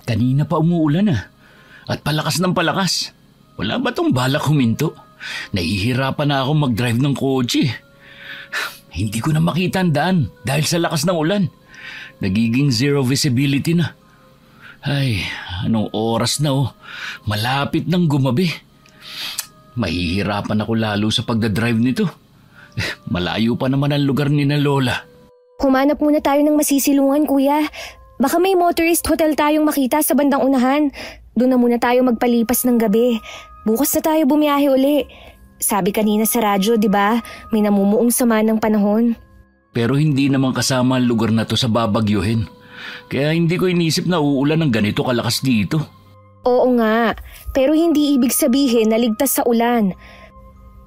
Kanina pa umuulan at palakas ng palakas. Wala ba tong balak huminto? Nahihirapan na akong mag-drive ng kotse. Hindi ko na makita ang daan dahil sa lakas ng ulan. Nagiging zero visibility na. Ay, anong oras na Malapit nang gumabi. Mahihirapan ako lalo sa pagdadrive nito. Malayo pa naman ang lugar ni na Lola. Humanap muna tayo ng masisilungan, kuya. Baka may motorist hotel tayong makita sa bandang unahan. Doon na muna tayo magpalipas ng gabi. Bukas na tayo bumiyahe uli. Sabi kanina sa radyo, di ba? May namumuong sama ng panahon. Pero hindi naman kasama ang lugar na to sa babagyuhin. Kaya hindi ko inisip na uulan ng ganito kalakas dito. Oo nga, pero hindi ibig sabihin na ligtas sa ulan.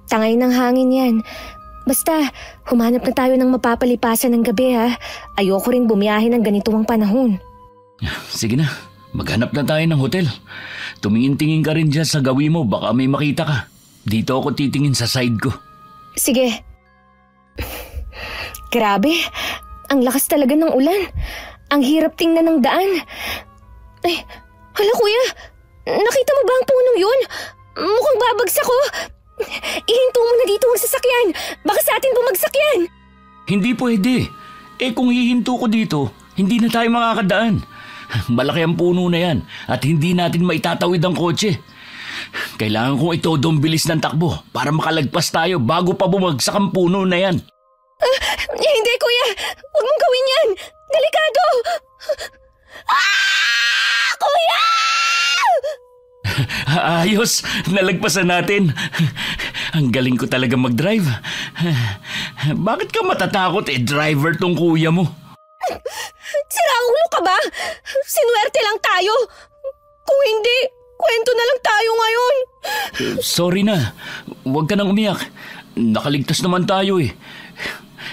Tangay ng hangin yan. Basta, humanap na tayo ng mapapalipasan ng gabi ha. Ayoko ring bumiyahe ng ganitong panahon. Sige na, maghanap na tayo ng hotel. Tumingin-tingin ka rin dyan sa gawi mo, baka may makita ka. Dito ako titingin sa side ko. Sige. Grabe, ang lakas talaga ng ulan. Ang hirap tingnan ng daan. Ay, hala kuya, nakita mo ba ang punong yun? Mukhang babagsak ko. Ihinto mo na dito ang sasakyan. Baka sa atin bumagsak yan. Hindi pwede. Kung hihinto ko dito, hindi na tayo makakadaan. Malaki ang puno na yan at hindi natin maitatawid ang kotse. Kailangan kong itodong bilis ng takbo para makalagpas tayo bago pa bumagsak ang puno na yan. Hindi kuya, huwag mong gawin yan. Delikado. Kuya! Ayos, nalagpasan natin. Ang galing ko talaga mag-drive. Bakit ka matatakot driver tong kuya mo? Sira ulo ka ba? Sinuwerte lang tayo. Kung hindi, kwento na lang tayo ngayon. Sorry na, huwag ka nang umiyak. Nakaligtas naman tayo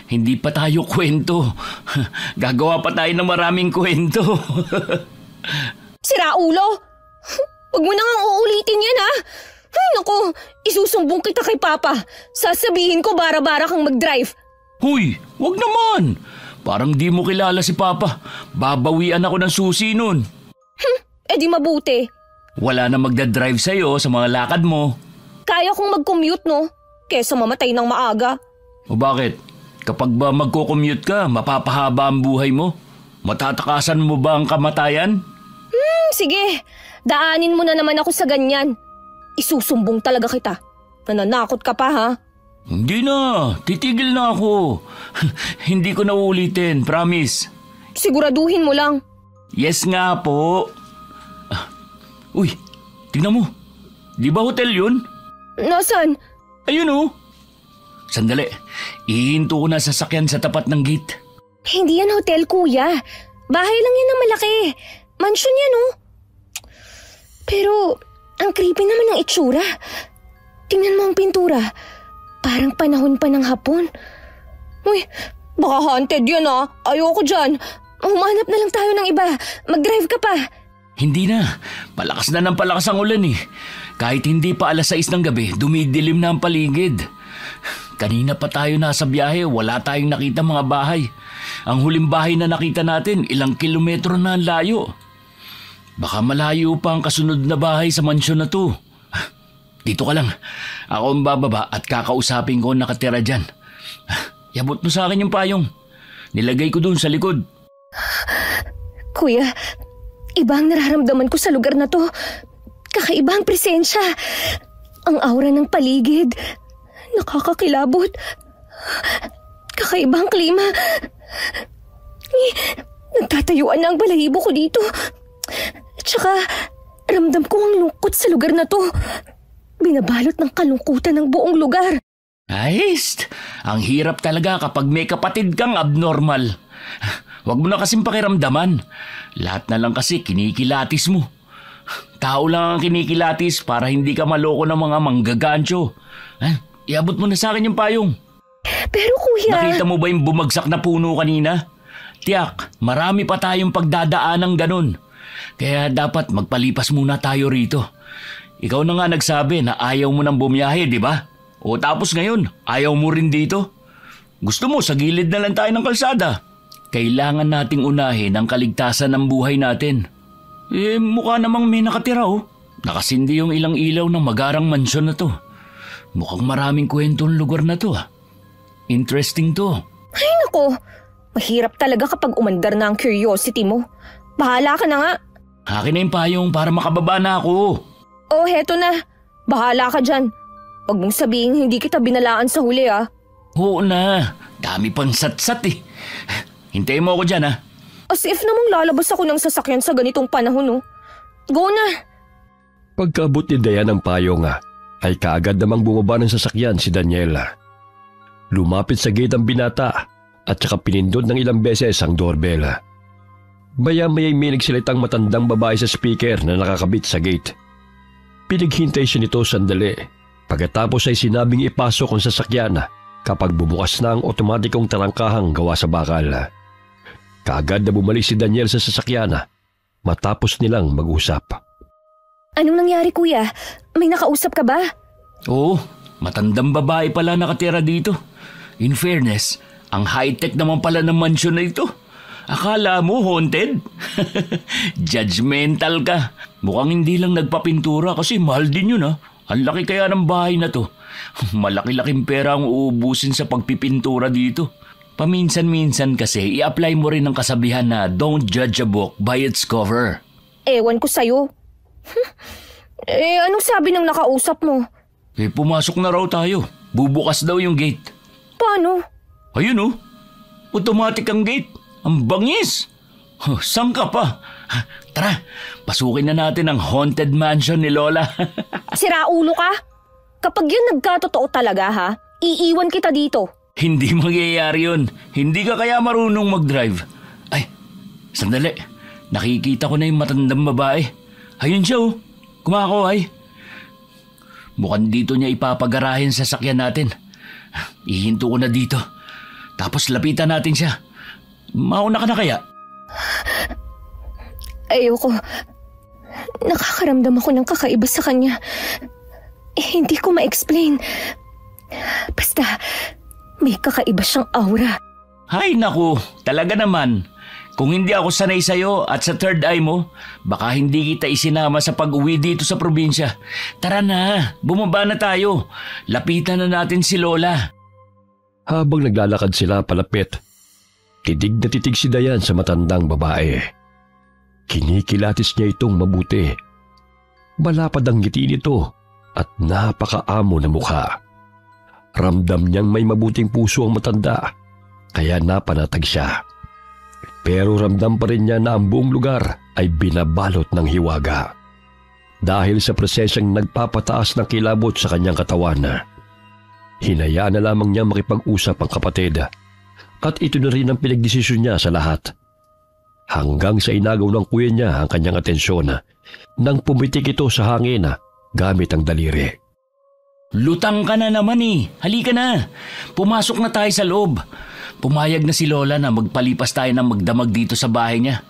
Hindi pa tayo kwento. Gagawa pa tayo ng maraming kwento. Sira ulo? Huwag mo nang uulitin yan ha. Ay naku, isusumbong kita kay Papa. Sasabihin ko bara-bara kang mag-drive. Huy, huwag naman. Parang di mo kilala si Papa. Babawian ako ng susi nun. Di mabuti. Wala na magdadrive sa'yo sa mga lakad mo. Kaya kong mag-commute no, kesa mamatay ng maaga. O bakit? Kapag ba magko-commute ka, mapapahaba ang buhay mo? Matatakasan mo ba ang kamatayan? Sige, daanin mo na naman ako sa ganyan. Isusumbong talaga kita. Nananakot ka pa ha? Hindi na, titigil na ako. Hindi ko na uulitin, promise. Siguraduhin mo lang. Yes nga po. Uy, tingnan mo. Di ba hotel yun? Nasaan? Ayun Sandali, ihinto ko na sasakyan sa tapat ng gate. Hindi yan hotel, kuya. Bahay lang yan na malaki. Mansyon yan, Pero, ang creepy naman ng itsura. Tingnan mo ang pintura. Parang panahon pa ng hapon. Uy, baka haunted yan Ayoko dyan. Humanap na lang tayo ng iba. Mag-drive ka pa. Hindi na. Palakas na ng palakas ang ulan Kahit hindi pa 6:00 ng gabi, dumidilim na ang paligid. Kanina pa tayo nasa biyahe, wala tayong nakita mga bahay. Ang huling bahay na nakita natin, ilang kilometro na ang layo. Baka malayo pa ang kasunod na bahay sa mansyon na to. Dito ka lang. Ako ang bababa at kakausapin ko ang nakatira dyan. Iabot mo sa akin yung payong. Nilagay ko dun sa likod. Kuya, iba ang nararamdaman ko sa lugar na to. Kakaiba ang presensya. Ang aura ng paligid. Nakakakilabot. Kakaibang klima. Nagtatayuan na ang balahibo ko dito. Tsaka, ramdam ko ang lungkot sa lugar na to. Binabalot ng kalungkutan ng buong lugar. Ayos! Ang hirap talaga kapag may kapatid kang abnormal. Huwag mo na kasing pakiramdaman. Lahat na lang kasi kinikilatis mo. Tao lang ang kinikilatis para hindi ka maloko ng mga manggagancho. Iabot mo na sa akin yung payong. Pero kuya... Nakita mo ba yung bumagsak na puno kanina? Tiyak, marami pa tayong pagdadaan ng ganun. Kaya dapat magpalipas muna tayo rito. Ikaw na nga nagsabi na ayaw mo nang bumiyahe, di ba? O tapos ngayon, ayaw mo rin dito? Gusto mo sa gilid na lang tayo ng kalsada. Kailangan nating unahin ang kaligtasan ng buhay natin. Mukha namang may nakatira oh. Nakasindi yung ilang ilaw ng magarang mansyon na to. Mukhang maraming kwento ang lugar na to ah. Interesting to. Ay nako, mahirap talaga kapag umandar na ang curiosity mo. Bahala ka na nga. Akin na yung payong para makababa na ako. Oh, heto na. Bahala ka dyan. Huwag mong sabihin hindi kita binalaan sa huli ah. Oo na, dami pang satsat eh. Hintayin mo ako dyan ah. As if namang lalabas ako ng sasakyan sa ganitong panahon oh. Go na. Pagkaabot ni Dayan ng payong ay kaagad namang bumaba ng sasakyan si Daniela. Lumapit sa gate ang binata at saka pinindot ng ilang beses ang doorbell. Maya-maya'y may nagsalitang matandang babae sa speaker na nakakabit sa gate. Pinaghintay siya nito sandali. Pagkatapos ay sinabing ipasok ang sasakyan kapag bumukas na ang otomatikong tarangkahang gawa sa bakal. Kaagad na bumalik si Daniel sa sasakyan matapos nilang mag-usap. Anong nangyari kuya? May nakausap ka ba? Oo, matandang babae pala nakatira dito. In fairness, ang high-tech naman pala ng mansyon na ito. Akala mo haunted? Judgmental ka. Mukhang hindi lang nagpapintura kasi mahal din yun ah. Ang laki kaya ng bahay na to. Malaki-laking pera ang uubusin sa pagpipintura dito. Paminsan-minsan kasi i-apply mo rin ang kasabihan na don't judge a book by its cover. Ewan ko sa'yo. Anong sabi ng nakausap mo? Pumasok na raw tayo. Bubukas daw yung gate. Paano? Ayun oh. Automatic ang gate. Ang bangis. Saan ka pa? Tara, pasukin na natin ang haunted mansion ni Lola. Sira ulo ka? Kapag yun nagkatotoo talaga ha, iiwan kita dito. Hindi mangyayari yun. Hindi ka kaya marunong mag-drive. Ay, sandali. Nakikita ko na yung matandang babae. Ayun siya oh. Kumakaway. Mukhang dito niya ipapagarahin sa sakyan natin. Ihinto ko na dito. Tapos lapitan natin siya. Mauna ka na kaya? Ayoko. Nakakaramdam ako ng kakaiba sa kanya. Hindi ko ma-explain. Basta, may kakaiba siyang aura. Hay naku, talaga naman. Kung hindi ako sanay sa'yo at sa third eye mo, baka hindi kita isinama sa pag-uwi dito sa probinsya. Tara na, bumaba na tayo. Lapitan na natin si Lola. Habang naglalakad sila palapit, titig na titig si Dayan sa matandang babae. Kinikilatis niya itong mabuti. Malapad ang ngiti nito at napakaamo na mukha. Ramdam niyang may mabuting puso ang matanda, kaya napanatag siya. Pero ramdam pa rin niya na ang buong lugar ay binabalot ng hiwaga. Dahil sa presensyang nagpapataas ng kilabot sa kanyang katawan, hinayaan na lamang niya makipag-usap ang kapatid. At ito na rin ang pinagdesisyon niya sa lahat. Hanggang sa inagaw ng kuya niya ang kanyang atensyon nang pumitik ito sa hangin gamit ang daliri. Lutang ka na naman eh. Halika na. Pumasok na tayo sa loob. Pumayag na si Lola na magpalipas tayo ng magdamag dito sa bahay niya.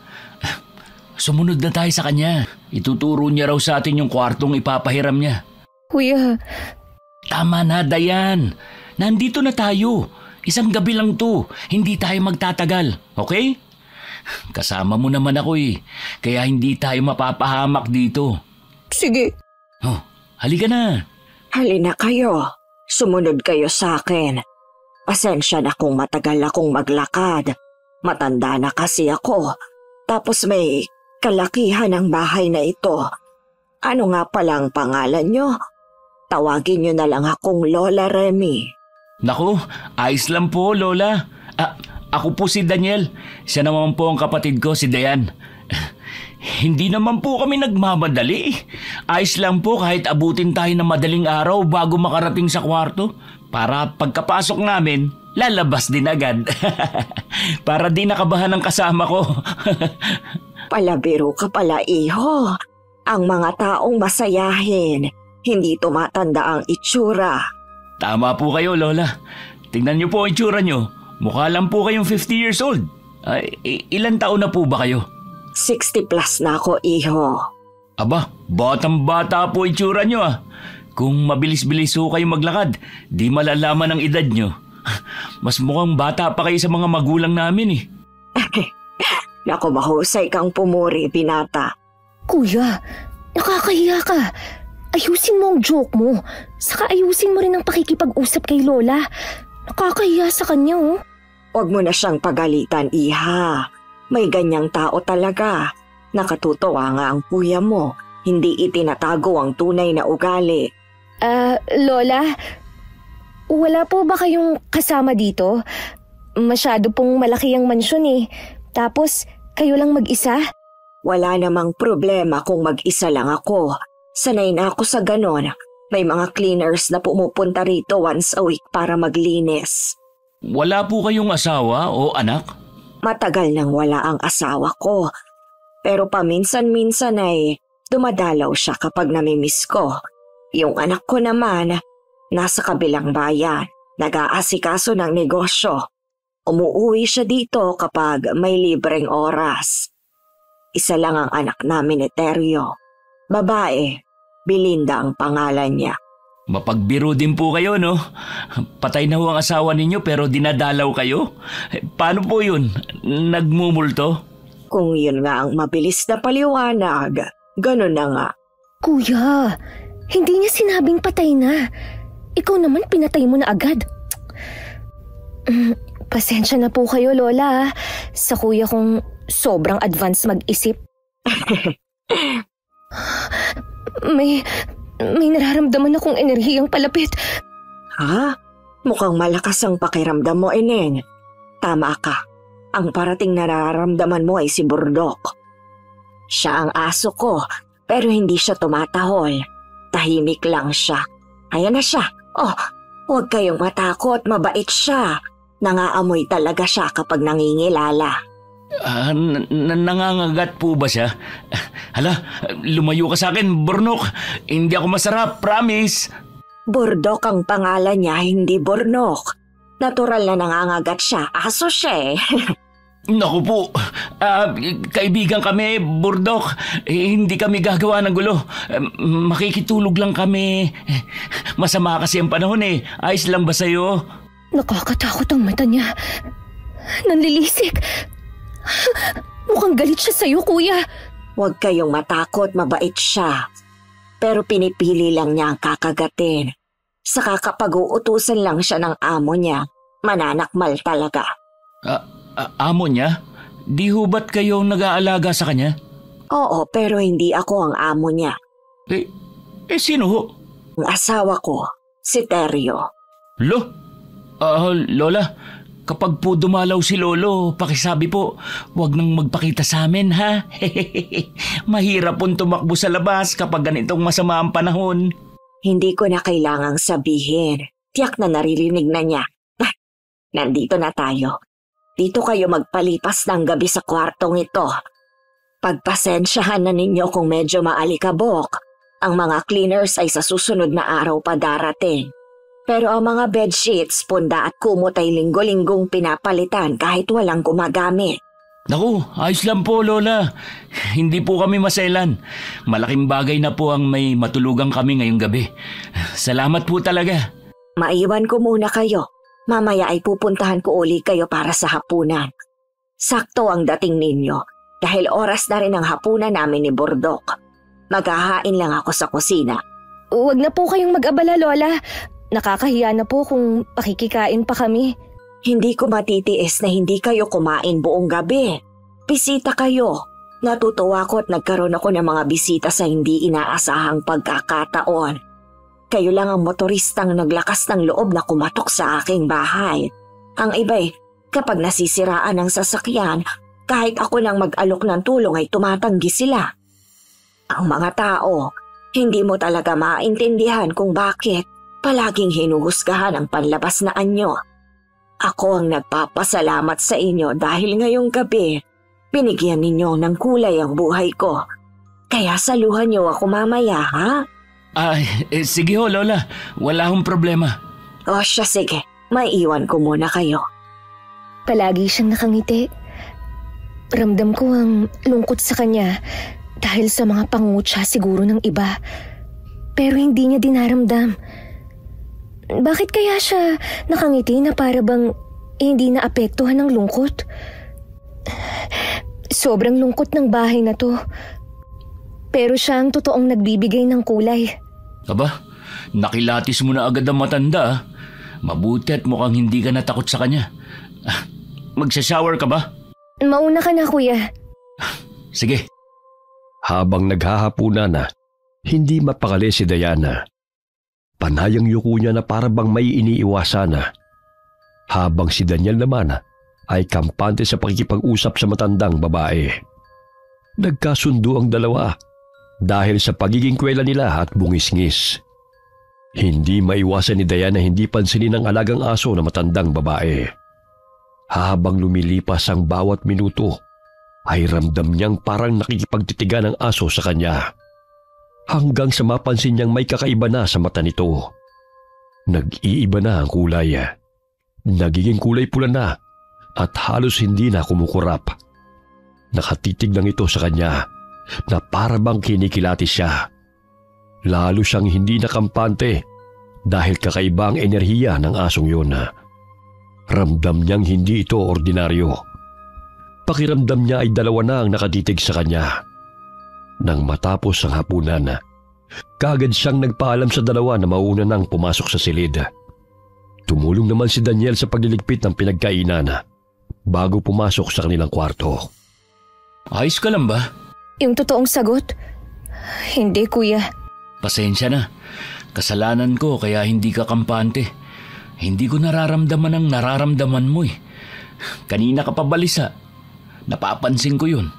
Sumunod na tayo sa kanya. Ituturo niya raw sa atin yung kwartong ipapahiram niya. Kuya. Tama na, Dayan. Nandito na tayo. Isang gabi lang to. Hindi tayo magtatagal. Okay? Kasama mo naman ako eh. Kaya hindi tayo mapapahamak dito. Sige. Oh, halika na. Halina kayo. Sumunod kayo sa akin. Pasensya na kung matagal akong maglakad. Matanda na kasi ako. Tapos may kalakihan ang bahay na ito. Ano nga palang pangalan nyo? Tawagin nyo na lang akong Lola Remy. Naku, ayos lang po, Lola. Ako po si Daniel. Siya naman po ang kapatid ko, si Dayan. Hindi naman po kami nagmamadali. Ayos lang po kahit abutin tayo ng madaling araw bago makarating sa kwarto. Para pagkapasok namin, lalabas din agad. Para di nakabahan ang kasama ko. Palabiro ka pala, iho. Ang mga taong masayahin, hindi tumatanda ang itsura. Tama po kayo, Lola. Tingnan niyo po ang itsura niyo. Mukha lang po kayong 50 years old. Ilan taon na po ba kayo? 60 plus na ako, iho. Aba, batang-bata po itsura niyo ah. Kung mabilis-bilis ho kayo maglakad, di malalaman ang edad niyo. Mas mukhang bata pa kayo sa mga magulang namin eh. Naku, mahusay kang pumuri, binata. Kuya, nakakahiya ka. Ayusin mo ang joke mo. Saka ayusin mo rin ang pakikipag-usap kay Lola. Nakakahiya sa kanya, oh. Huwag mo na siyang pagalitan, Iha. May ganyang tao talaga. Nakatutuwa nga ang kuya mo. Hindi itinatago ang tunay na ugali. Lola, wala po ba kayong kasama dito? Masyado pong malaki ang mansyon eh. Tapos, kayo lang mag-isa? Wala namang problema kung mag-isa lang ako. Sanay na ako sa ganon. May mga cleaners na pumupunta rito once a week para maglinis. Wala po kayong asawa o anak? Matagal nang wala ang asawa ko. Pero paminsan-minsan ay dumadalaw siya kapag namimiss ko. Yung anak ko naman, nasa kabilang bayan, nag-aasikaso ng negosyo. Umuuwi siya dito kapag may libreng oras. Isa lang ang anak namin ni Teryo. Babae, Belinda ang pangalan niya. Mapagbiro din po kayo, no? Patay na ho ang asawa ninyo pero dinadalaw kayo? Paano po yun? Nagmumulto? Kung yun nga ang mabilis na paliwanag, ganun na nga. Kuya, hindi niya sinabing patay na. Ikaw naman pinatay mo na agad. Pasensya na po kayo, Lola. Sa kuya kong sobrang advance mag-isip. May nararamdaman akong enerhiyang palapit. Ha? Mukhang malakas ang pakiramdam mo, Eneng. Tama ka. Ang parating nararamdaman mo ay si Burdok. Siya ang aso ko, pero hindi siya tumatahol. Tahimik lang siya. Ayan na siya. Oh, huwag kayong matakot, mabait siya. Nangaamoy talaga siya kapag nangingilala. Nangangagat po ba siya? Hala, lumayo ka sa akin, Burnok. Hindi ako masarap, promise. Burdok ang pangalan niya, hindi Burnok. Natural na nangangagat siya, aso siya eh. Naku po, kaibigan kami, Burdok. Hindi kami gagawa ng gulo. Makikitulog lang kami. Masama kasi ang panahon eh. Ayos lang ba sa'yo? Nakakatakot ang mata niya. Nanlilisik. Mukhang galit siya sa'yo, kuya. Huwag kayong matakot, mabait siya. Pero pinipili lang niya ang kakagatin. Saka kapag uutusan lang siya ng amo niya, mananakmal talaga. Amo niya? Di ho ba't kayo nag-aalaga sa kanya? Oo, pero hindi ako ang amo niya. Sino ho? Ang asawa ko, si Teryo. Lola, kapag po dumalaw si Lolo, pakisabi po, huwag nang magpakita sa amin, ha? Mahirap pong tumakbo sa labas kapag ganitong masama ang panahon. Hindi ko na kailangang sabihin. Tiyak na naririnig na niya. Nandito na tayo. Dito kayo magpalipas ng gabi sa kwartong ito. Pagpasensyahan na ninyo kung medyo maalikabok. Ang mga cleaners ay sa susunod na araw pa darating. Pero ang mga bedsheets, punda at kumot ay linggo-linggong pinapalitan kahit walang gumagamit. Naku, ayos lang po, Lola. Hindi po kami maselan. Malaking bagay na po ang may matulugang kami ngayong gabi. Salamat po talaga. Maiwan ko muna kayo. Mamaya ay pupuntahan ko uli kayo para sa hapunan. Sakto ang dating ninyo dahil oras na rin ang hapunan namin ni Burdok. Maghahain lang ako sa kusina. Huwag na po kayong mag-abala, Lola. Nakakahiya na po kung pakikikain pa kami. Hindi ko matitiis na hindi kayo kumain buong gabi. Bisita kayo. Natutuwa ko at nagkaroon ako ng mga bisita sa hindi inaasahang pagkakataon. Kayo lang ang motoristang naglakas ng loob na kumatok sa aking bahay. Ang iba'y kapag nasisiraan ang sasakyan, kahit ako nang mag-alok ng tulong ay tumatanggi sila. Ang mga tao, hindi mo talaga maintindihan kung bakit palaging hinuhusgahan ang panlabas na anyo. Ako ang nagpapasalamat sa inyo dahil ngayong gabi, binigyan ninyo ng kulay ang buhay ko. Kaya saluhan niyo ako mamaya, ha? Sige ho, Lola. Wala akong problema. O siya, sige. Maiiwan ko muna kayo. Palagi siyang nakangiti. Ramdam ko ang lungkot sa kanya dahil sa mga pangutya siguro ng iba. Pero hindi niya dinaramdam. Bakit kaya siya nakangiti na para bang hindi naapektuhan ng lungkot? Sobrang lungkot ng bahay na to. Pero siya ang totoong nagbibigay ng kulay. Aba, nakilatis mo na agad ang matanda ah. Mabuti at mukhang hindi ka natakot sa kanya. Magsha-shower ka ba? Mauna ka na, kuya. Sige. Habang naghahapunan na, hindi mapakali si Diana. Panayang yuko niya na para bang may iniiwasan na. Habang si Daniel naman ay kampante sa pakikipag-usap sa matandang babae. Nagkasundo ang dalawa dahil sa pagiging kwela nila at bungis-ngis. Hindi maiwasan ni Diana hindi pansinin ang alagang aso na matandang babae. Habang lumilipas ang bawat minuto, ay ramdam niyang parang nakikipagtitigan ang aso sa kanya. Hanggang sa mapansin niyang may kakaiba na sa mata nito. Nag-iiba na ang kulay. Nagiging kulay pula na at halos hindi na kumukurap. Nakatitig lang ito sa kanya na para bang kinikilati siya. Lalo siyang hindi nakampante dahil kakaiba ang enerhiya ng asong yun. Ramdam niyang hindi ito ordinaryo. Pakiramdam niya ay dalawa na ang nakatitig sa kanya. Nang matapos ang hapunan, kaagad siyang nagpaalam sa dalawa na mauna nang pumasok sa silid. Tumulong naman si Daniel sa pagliligpit ng pinagkainan bago pumasok sa kanilang kwarto. Ayos ka lang ba? Yung totoong sagot? Hindi, kuya. Pasensya na. Kasalanan ko kaya hindi ka kampante. Hindi ko nararamdaman ang nararamdaman mo eh. Kanina ka pa balisa. Napapansin ko yun.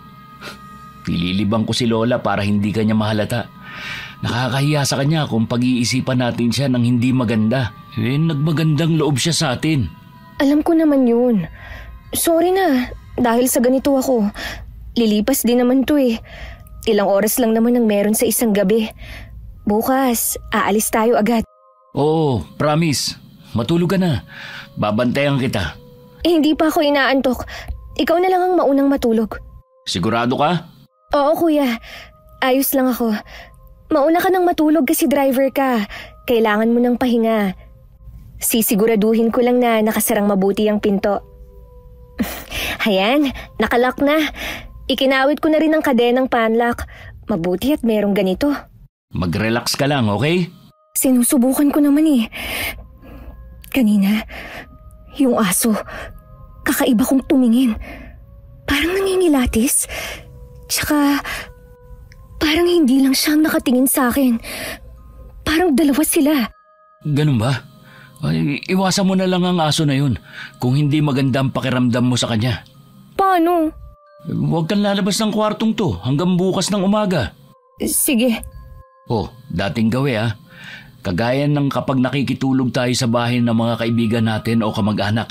Nililibang ko si Lola para hindi kanya mahalata. Nakakahiya sa kanya kung pag-iisipan natin siya ng hindi maganda. Nagmagandang loob siya sa atin. Alam ko naman yun. Sorry na, dahil sa ganito ako. Lilipas din naman to eh. Ilang oras lang naman ang meron sa isang gabi. Bukas, aalis tayo agad. Oo, promise. Matulog ka na. Babantayan kita. Hindi pa ako inaantok. Ikaw na lang ang maunang matulog. Sigurado ka? Oo, kuya. Ayos lang ako. Mauna ka nang matulog kasi driver ka. Kailangan mo ng pahinga. Sisiguraduhin ko lang na nakasarang mabuti ang pinto. Ayan, nakalock na. Ikinawit ko na rin ang kadenang panlock. Mabuti at merong ganito. Mag-relax ka lang, okay? Sinusubukan ko naman eh. Kanina, yung aso, kakaiba kong tumingin. Parang nangingilatis. Tsaka, parang hindi lang siyang nakatingin sa akin. Parang dalawa sila. Ganun ba? Ay, iwasan mo na lang ang aso na yun kung hindi maganda ang pakiramdam mo sa kanya. Paano? Huwag kang lalabas ng kwartong to hanggang bukas ng umaga. Sige. Oh, dating gawi ah. Kagaya ng kapag nakikitulog tayo sa bahay ng mga kaibigan natin o kamag-anak.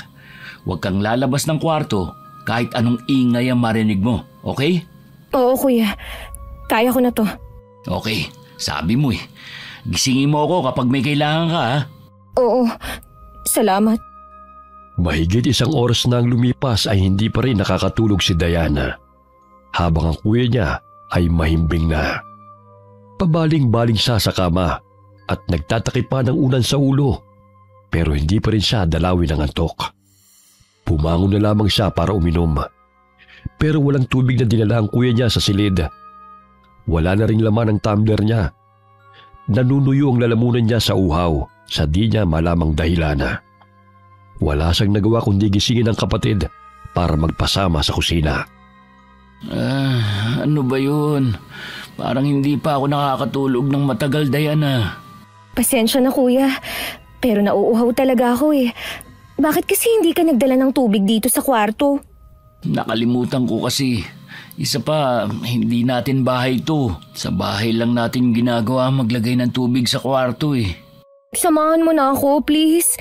Huwag kang lalabas ng kwarto kahit anong ingay ang marinig mo, okay? Oo, kuya. Kaya ko na to. Okay, sabi mo eh. Gisingin mo ako kapag may kailangan ka ha. Oo, salamat. Mahigit isang oras na ang lumipas ay hindi pa rin nakakatulog si Diana. Habang ang kuya niya ay mahimbing na. Pabaling-baling siya sa kama at nagtatakip pa ng unan sa ulo. Pero hindi pa rin siya dalawin ng antok. Pumangon na lamang siya para uminom. Pero walang tubig na dinala ang kuya niya sa silid. Wala na ring laman ang tumbler niya. Nanunuyo ang lalamunan niya sa uhaw sa di niya malamang dahilan. Wala siyang nagawa kundi gisingin ang kapatid para magpasama sa kusina. Ano ba yun? Parang hindi pa ako nakakatulog ng matagal, Diana. Pasensya na, kuya. Pero nauuhaw talaga ako eh. Bakit kasi hindi ka nagdala ng tubig dito sa kwarto? Nakalimutan ko kasi. Isa pa, hindi natin bahay to. Sa bahay lang natin ginagawa maglagay ng tubig sa kwarto eh. Samahan mo na ako, please.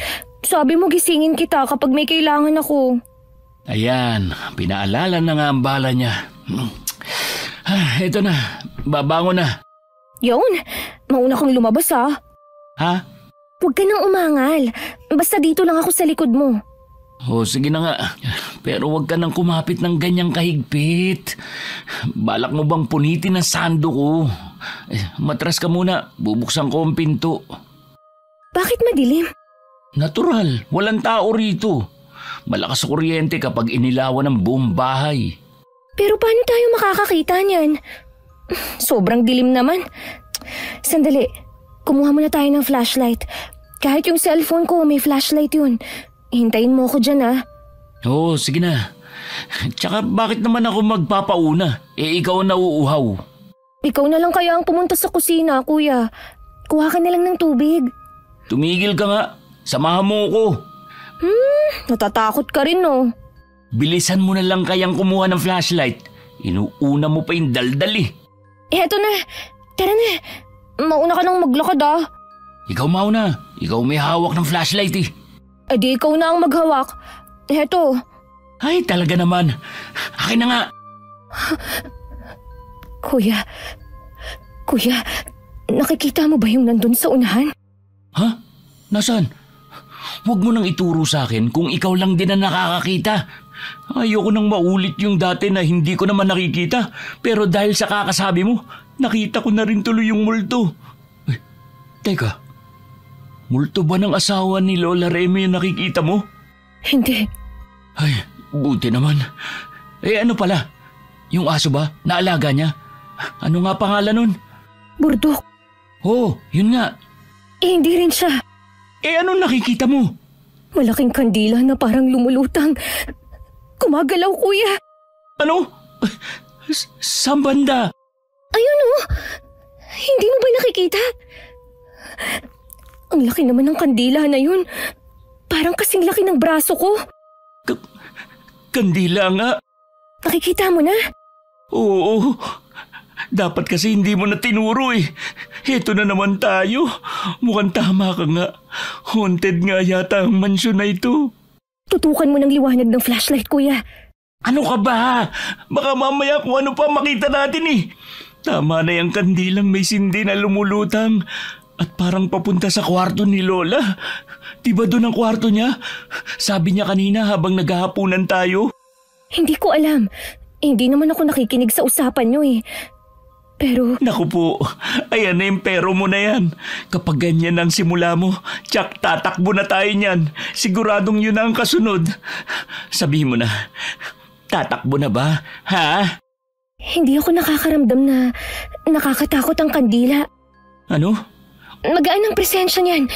Sabi mo gisingin kita kapag may kailangan ako. Ayan, pinaalala na nga ang bala niya. Ito na, babangon na. Yun, mauna kang lumabas ha. Ha? Huwag ka nang umangal. Basta dito lang ako sa likod mo. O sige na nga, pero huwag ka nang kumapit ng ganyang kahigpit. Balak mo bang punitin ang sando ko? Matras ka muna, bubuksan ko ang pinto. Bakit madilim? Natural, walang tao rito. Malakas sa kuryente kapag inilawan ng buong bahay. Pero paano tayo makakakita niyan? Sobrang dilim naman. Sandali, kumuha muna tayo ng flashlight. Kahit yung cellphone ko, may flashlight yun. Hintayin mo ako dyan, ah. Oo, sige na. Tsaka bakit naman ako magpapauna? Ikaw ang nauuhaw. Ikaw na lang kaya ang pumunta sa kusina, kuya. Kuha ka na lang ng tubig. Tumigil ka nga. Samahan mo ako. Natatakot ka rin, no? Bilisan mo na lang kayang kumuha ng flashlight. Inuuna mo pa yung daldal eh. Eto na. Tara na. Mauna ka nang maglakad, ah. Ikaw mauna. Ikaw may hawak ng flashlight eh. Eh di ikaw na ang maghawak. Eto. Ay, talaga naman. Akin na nga. Kuya, nakikita mo ba yung nandun sa unahan? Ha? Nasaan? Huwag mo nang ituro sa akin kung ikaw lang din ang nakakakita. Ayoko nang maulit yung dati na hindi ko naman nakikita. Pero dahil sa kakasabi mo, nakita ko na rin tuloy yung multo. Eh, teka, multo ba ng asawa ni Lola Remy yung nakikita mo? Hindi. Ay, buti naman. Eh ano pala? Yung aso ba? Naalaga niya? Ano nga pangalan nun? Burdok. Oh, yun nga. Eh hindi rin siya. Eh ano nakikita mo? Malaking kandila na parang lumulutang. Kumagalaw, kuya. Ano? Saan banda? Ayun, oh. Hindi mo ba nakikita? Ang laki naman ng kandila na yun. Parang kasing laki ng braso ko. Kandila nga. Nakikita mo na? Oo. Dapat kasi hindi mo na tinuro eh. Heto na naman tayo. Mukhang tama ka nga. Haunted nga yata ang mansyon na ito. Tutukan mo ng liwanag ng flashlight, kuya. Ano ka ba? Baka mamaya kung ano pa makita natin eh. Tama na yung kandilang may sindi na lumulutang. At parang papunta sa kwarto ni Lola. Diba doon ang kwarto niya? Sabi niya kanina habang naghahapunan tayo. Hindi ko alam. Hindi naman ako nakikinig sa usapan niyo eh. Pero... Naku po, ayan na yung pero mo na yan. Kapag ganyan ang simula mo, tsak tatakbo na tayo niyan. Siguradong yun ang kasunod. Sabihin mo na, tatakbo na ba? Ha? Hindi ako nakakaramdam na nakakatakot ang kandila. Ano? Magaan ang presensya niyan.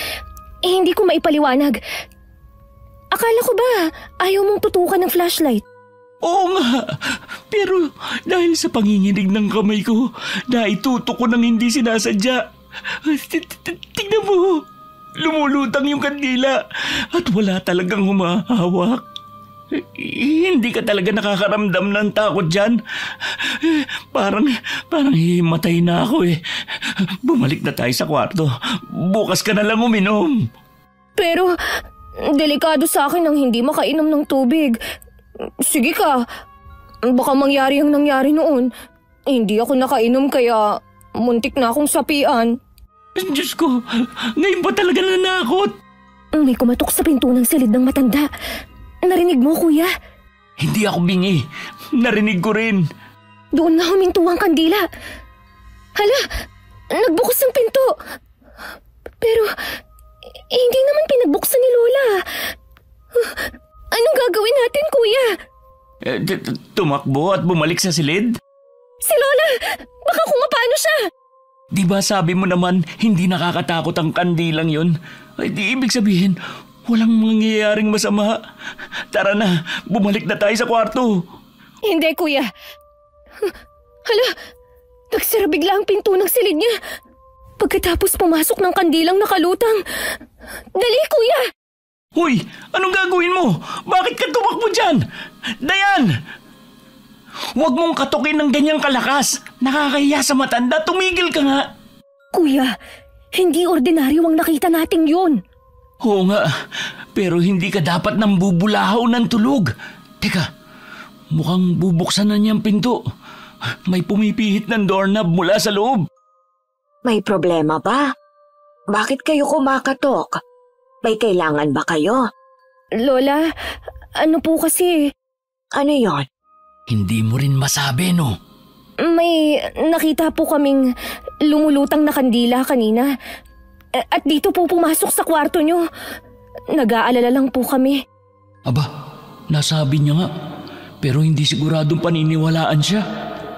Eh, hindi ko maipaliwanag. Akala ko ba ayaw mong tutukan ng flashlight? Oo nga, pero dahil sa panginginig ng kamay ko, naitutok ko ng hindi sinasadya. Tignan mo, lumulutang yung kandila at wala talagang humahawak. Hindi ka talaga nakakaramdam ng takot dyan. Parang himatay na ako eh. Bumalik na tayo sa kwarto. Bukas ka na lang uminom. Pero, delikado sa akin ang hindi makainom ng tubig. Sige ka. Baka mangyari ang nangyari noon. Hindi ako nakainom kaya muntik na akong sapian. Diyos ko, ngayon ba talaga nanakot? May kumatok sa pinto ng silid ng matanda. Narinig mo, kuya? Hindi ako bingi. Narinig ko rin. Doon na huminto ang kandila. Hala, nagbukas ang pinto. Pero, hindi naman pinagbuksan ni Lola. Anong gagawin natin, kuya? Tumakbo at bumalik sa silid? Si Lola! Baka kung paano siya! Di ba sabi mo naman hindi nakakatakot ang kandilang yun? Ay di ibig sabihin, walang mangyayaring masama. Tara na, bumalik na tayo sa kwarto. Hindi, kuya. Hala, nagsara bigla ang pinto ng silid niya. Pagkatapos pumasok ng kandilang nakalutang. Dali, kuya! Hoy, anong gagawin mo? Bakit ka tumakbo dyan? Dayan! Huwag mong katukin ng ganyang kalakas. Nakakahiya sa matanda. Tumigil ka nga. Kuya, hindi ordinaryo ang nakita nating yun. Oo nga, pero hindi ka dapat nang bubulahaw ng tulog. Teka, mukhang bubuksan na niyang pinto. May pumipihit ng doorknob mula sa loob. May problema ba? Bakit kayo kumakatok? May kailangan ba kayo? Lola, ano po kasi? Ano yon? Hindi mo rin masabi, no? May nakita po kaming lumulutang na kandila kanina. At dito po pumasok sa kwarto nyo. Nag-aalala lang po kami. Aba, nasabi niya nga. Pero hindi siguradong paniniwalaan siya.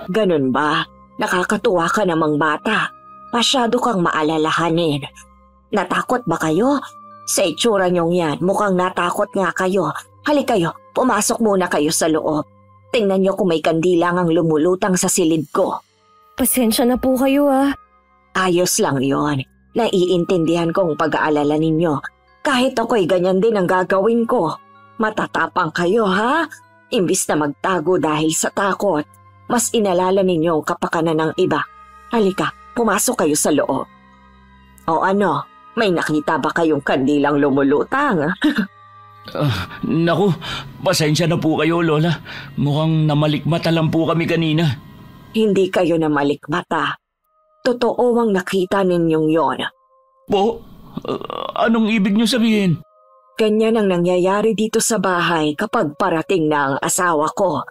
Ganun ba? Nakakatuwa ka namang bata. Masyado kang maalalahanin. Natakot ba kayo? Sa itsura niyong yan, mukhang natakot nga kayo. Halika kayo, pumasok muna kayo sa loob. Tingnan niyo kung may kandila ngang lumulutang sa silid ko. Pasensya na po kayo Ayos lang yon. Naiintindihan kong pag-aalala ninyo. Kahit ako'y ganyan din ang gagawin ko. Matatapang kayo, ha? Imbis na magtago dahil sa takot, mas inalala ninyo ang kapakanan ng iba. Halika, pumasok kayo sa loob. O ano, may nakita ba kayong kandilang lumulutang? Naku, pasensya na po kayo, Lola. Mukhang namalikmata lang po kami kanina. Hindi kayo na malikmata. Totoo ang nakita ninyong yon. Po? Anong ibig niyo sabihin? Ganyan ang nangyayari dito sa bahay kapag parating na ang asawa ko.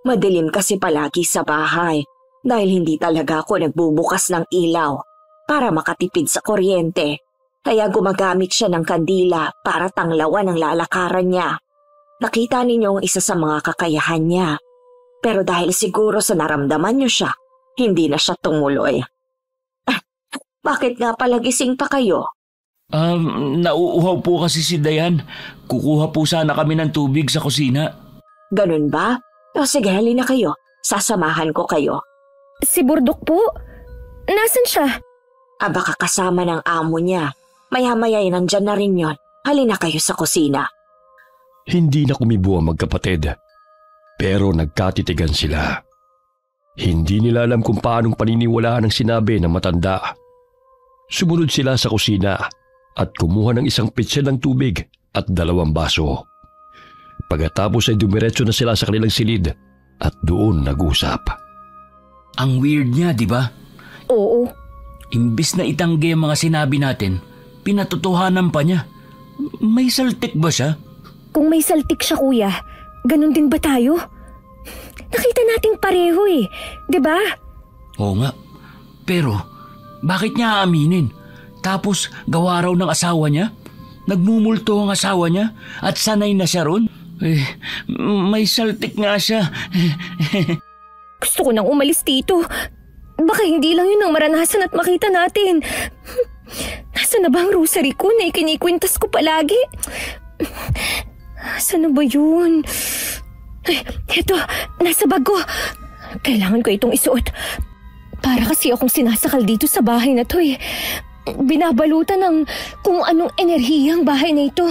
Madilim kasi palagi sa bahay dahil hindi talaga ako nagbubukas ng ilaw para makatipid sa kuryente. Kaya gumagamit siya ng kandila para tanglawan ang lalakaran niya. Nakita ninyo ang isa sa mga kakayahan niya. Pero dahil siguro sa naramdaman niyo siya, hindi na siya tumuloy. Bakit nga pala gising pa kayo? Nauuhaw po kasi si Dayan. Kukuha po sana kami ng tubig sa kusina. Ganun ba? O sige, halina kayo. Sasamahan ko kayo. Si Burdok po? Nasaan siya? Baka kasama ng amo niya. Maya-maya nandyan na rin yon. Halina kayo sa kusina. Hindi na kumibo ang magkapatid. Pero nagkatitigan sila. Hindi nila alam kung paanong paniniwalaan ang sinabi ng matanda. Sumunod sila sa kusina at kumuha ng isang pitsil ng tubig at 2 baso. Pagkatapos ay dumiretso na sila sa kanilang silid at doon nag-usap. Ang weird niya, di ba? Oo. Imbis na itanggi ang mga sinabi natin, pinatotohanan pa niya. May saltik ba siya? Kung may saltik siya, kuya, ganun din ba tayo? Nakita nating pareho di ba? Oo nga. Pero, bakit niya aaminin? Tapos, gawa raw ng asawa niya? Nagmumulto ang asawa niya at sanay na siya ron? May saltik nga siya. Gusto ko nang umalis dito. Baka hindi lang yun ang maranasan at makita natin. Nasaan na ba ang rosary ko na ikinikwintas ko palagi? Saan na ba yun? Ito, nasa bag ko. Kailangan ko itong isuot. Para kasi akong sinasakal dito sa bahay na to Binabalutan ng kung anong enerhiyang bahay na ito.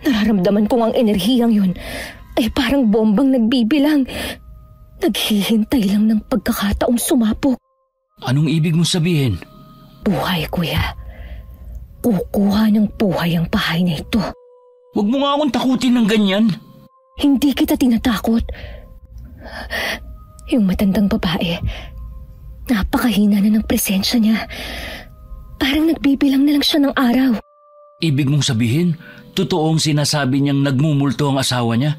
Nararamdaman kong ang enerhiyang yun ay parang bombang nagbibilang. Naghihintay lang ng pagkakataong sumapok. Anong ibig mong sabihin? Buhay, kuya. Kukuha ng buhay ang bahay na ito. Huwag mo nga akong takutin ng ganyan. Hindi kita tinatakot. Yung matandang babae, napakahina na ng presensya niya. Parang nagbibilang na lang siya ng araw. Ibig mong sabihin, totoong sinasabi niyang nagmumulto ang asawa niya?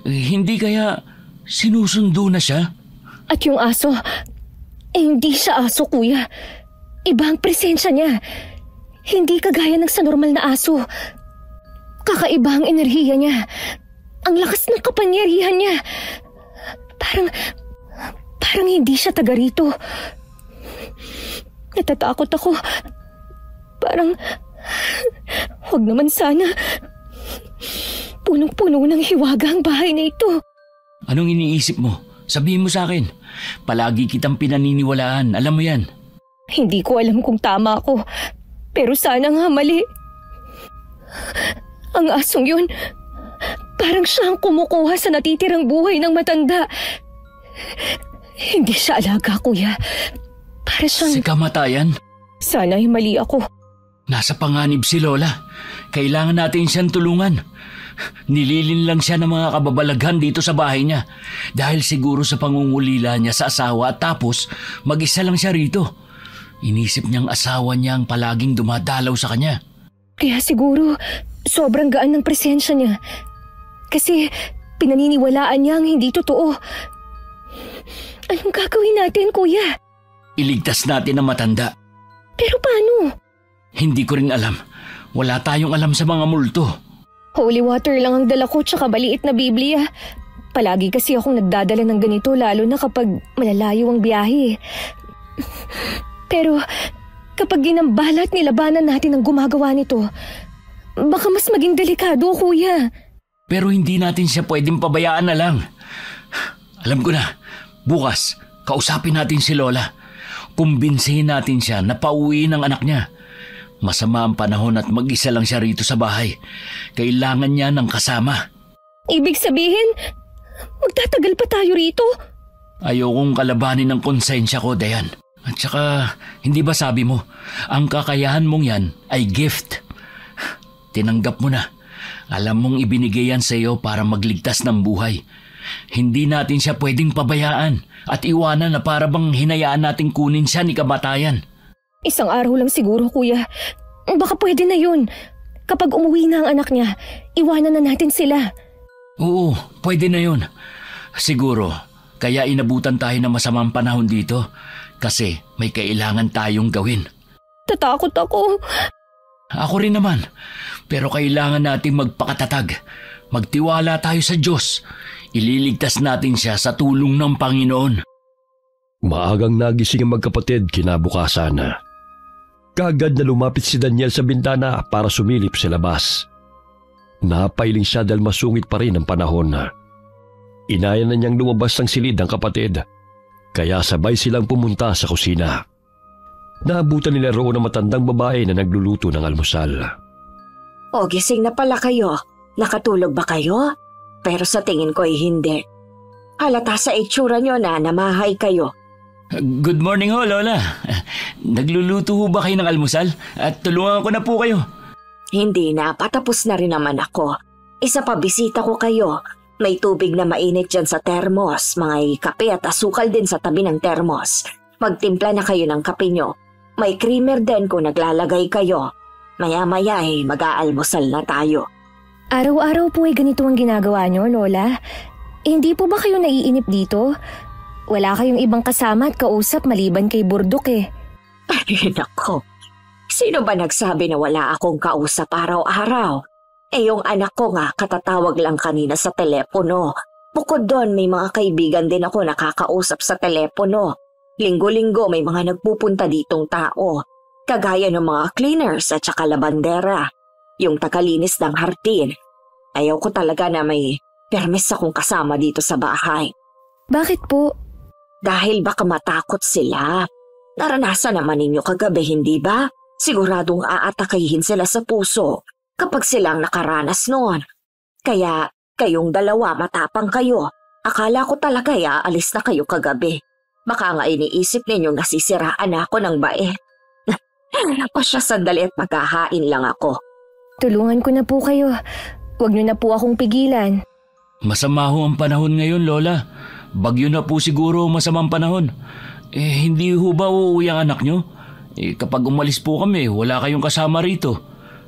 Hindi kaya sinusundo na siya? At yung aso, hindi siya aso, kuya. Iba ang presensya niya. Hindi kagaya ng sa normal na aso. Kakaiba ang enerhiya niya. Ang lakas ng kapangyarihan niya. Parang hindi siya taga rito. Natatakot ako. Parang, huwag naman sana. Punong-puno ng hiwaga ang bahay na ito. Anong iniisip mo? Sabihin mo sa akin. Palagi kitang pinaniniwalaan. Alam mo yan. Hindi ko alam kung tama ako. Pero sana nga mali. Ang asong yun, parang siya ang kumukuha sa natitirang buhay ng matanda. Hindi siya alaga, kuya. Para siyang... Si kamatayan? Sana ay mali ako. Nasa panganib si Lola. Kailangan natin siyang tulungan. Nililin lang siya ng mga kababalaghan dito sa bahay niya. Dahil siguro sa pangungulila niya sa asawa at tapos mag-isa lang siya rito. Inisip niyang asawa niya ang palaging dumadalaw sa kanya. Kaya siguro sobrang gaan ng presensya niya. Kasi pinaniniwalaan niya ang hindi totoo. Anong gagawin natin, kuya? Iligtas natin ang matanda. Pero paano? Hindi ko rin alam. Wala tayong alam sa mga multo. Holy water lang ang dala ko tsaka maliit na Biblia. Palagi kasi akong nagdadala ng ganito lalo na kapag malalayo ang biyahe. Pero kapag ginambala at nilabanan natin ang gumagawa nito, baka mas maging delikado, kuya. Pero hindi natin siya pwedeng pabayaan na lang. Alam ko na, bukas, kausapin natin si Lola. Kumbinsihin natin siya na pauwi ng anak niya. Masama ang panahon at mag-isa lang siya rito sa bahay. Kailangan niya ng kasama. Ibig sabihin, magtatagal pa tayo rito? Ayokong kalabanin ng konsensya ko, Dayan. At saka, hindi ba sabi mo, ang kakayahan mong yan ay gift. Tinanggap mo na. Alam mong ibinigay yan sa iyo para magligtas ng buhay. Hindi natin siya pwedeng pabayaan at iwanan na para bang hinayaan nating kunin siya ni kamatayan. Isang araw lang siguro, kuya. Baka pwede na yun. Kapag umuwi na ang anak niya, iwanan na natin sila. Oo, pwede na yun. Siguro, kaya inabutan tayo ng masamang panahon dito kasi may kailangan tayong gawin. Tatakot ako. Ako rin naman. Pero kailangan nating magpakatatag. Magtiwala tayo sa Diyos. Ililigtas natin siya sa tulong ng Panginoon. Maagang nagising ang magkapatid kinabukasan. Kaagad na lumapit si Daniel sa bintana para sumilip sa labas. Napailing siya dahil masungit pa rin ang panahon. Inaya na niyang lumabas ng silid ang kapatid, kaya sabay silang pumunta sa kusina. Naabutan nila roon ang matandang babae na nagluluto ng almusal. O, gising na pala kayo. Nakatulog ba kayo? Pero sa tingin ko ay hindi. Halata sa itsura niyo na namahay kayo. Good morning ho, Lola. Nagluluto ho ba kayo ng almusal? At tulungan ko na po kayo. Hindi na, patapos na rin naman ako. Isa pa bisita ko kayo. May tubig na mainit dyan sa termos, mga kape at asukal din sa tabi ng termos. Magtimpla na kayo ng kape nyo. May creamer din kung naglalagay kayo. Maya-maya ay mag-aalmusal na tayo. Araw-araw po ay ganito ang ginagawa nyo, Lola. Hindi po ba kayo naiinip dito? Wala kayong ibang kasama at kausap maliban kay Burdok eh. Ay, nako. Sino ba nagsabi na wala akong kausap araw-araw? Eh yung anak ko nga katatawag lang kanina sa telepono. Bukod doon may mga kaibigan din ako nakakausap sa telepono. Linggo-linggo may mga nagpupunta ditong tao. Kagaya ng mga cleaners at saka labandera. Yung tagalinis ng hardin. Ayaw ko talaga na may permis akong kasama dito sa bahay. Bakit po? Dahil baka matakot sila. Naranasan naman ninyo kagabi, hindi ba? Siguradong aatakayin sila sa puso kapag silang nakaranas noon. Kaya kayong dalawa matapang kayo. Akala ko talaga aalis na kayo kagabi. Baka nga iniisip ninyong nasisiraan ako ng bae. Pasya sandali at maghahain lang ako. Tulungan ko na po kayo. Huwag niyo na po akong pigilan. Masama ho ang panahon ngayon, Lola. Bagyo na po siguro masamang panahon. Hindi ho ba uuwi ang anak nyo? Kapag umalis po kami, wala kayong kasama rito.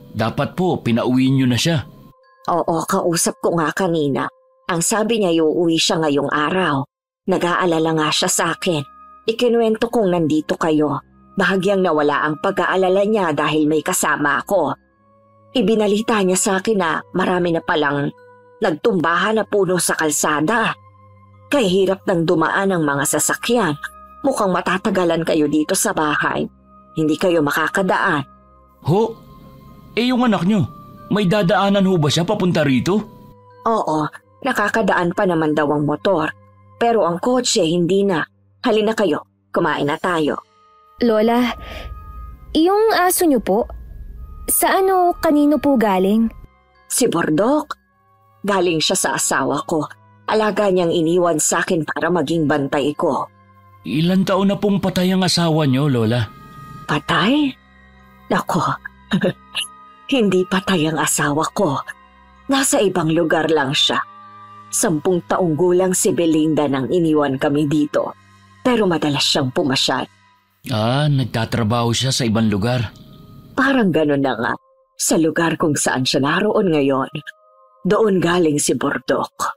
Dapat po, pinauwi nyo na siya. Oo, kausap ko nga kanina. Ang sabi niya uuwi siya ngayong araw. Nag-aalala nga siya sa akin. Ikinuwento kong nandito kayo. Bahagyang nawala ang pag-aalala niya dahil may kasama ako. Ibinalita niya sa akin na marami na palang nagtumbahan na puno sa kalsada. Kaya hirap nang dumaan ang mga sasakyan. Mukhang matatagalan kayo dito sa bahay. Hindi kayo makakadaan. Ho? Yung anak nyo, may dadaanan ho ba siya papunta rito? Oo, nakakadaan pa naman daw ang motor. Pero ang kotse hindi na. Halina kayo, kumain na tayo. Lola, yung aso niyo po, kanino po galing? Si Burdok. Galing siya sa asawa ko. Alaga niyang iniwan sa akin para maging bantay ko. Ilan taon na pong patay ang asawa niyo, Lola? Patay? Nako, hindi patay ang asawa ko. Nasa ibang lugar lang siya. 10 taong gulang si Belinda nang iniwan kami dito. Pero madalas siyang pumasyal. Nagtatrabaho siya sa ibang lugar. Parang gano'n na nga. Sa lugar kung saan siya naroon ngayon. Doon galing si Burdok.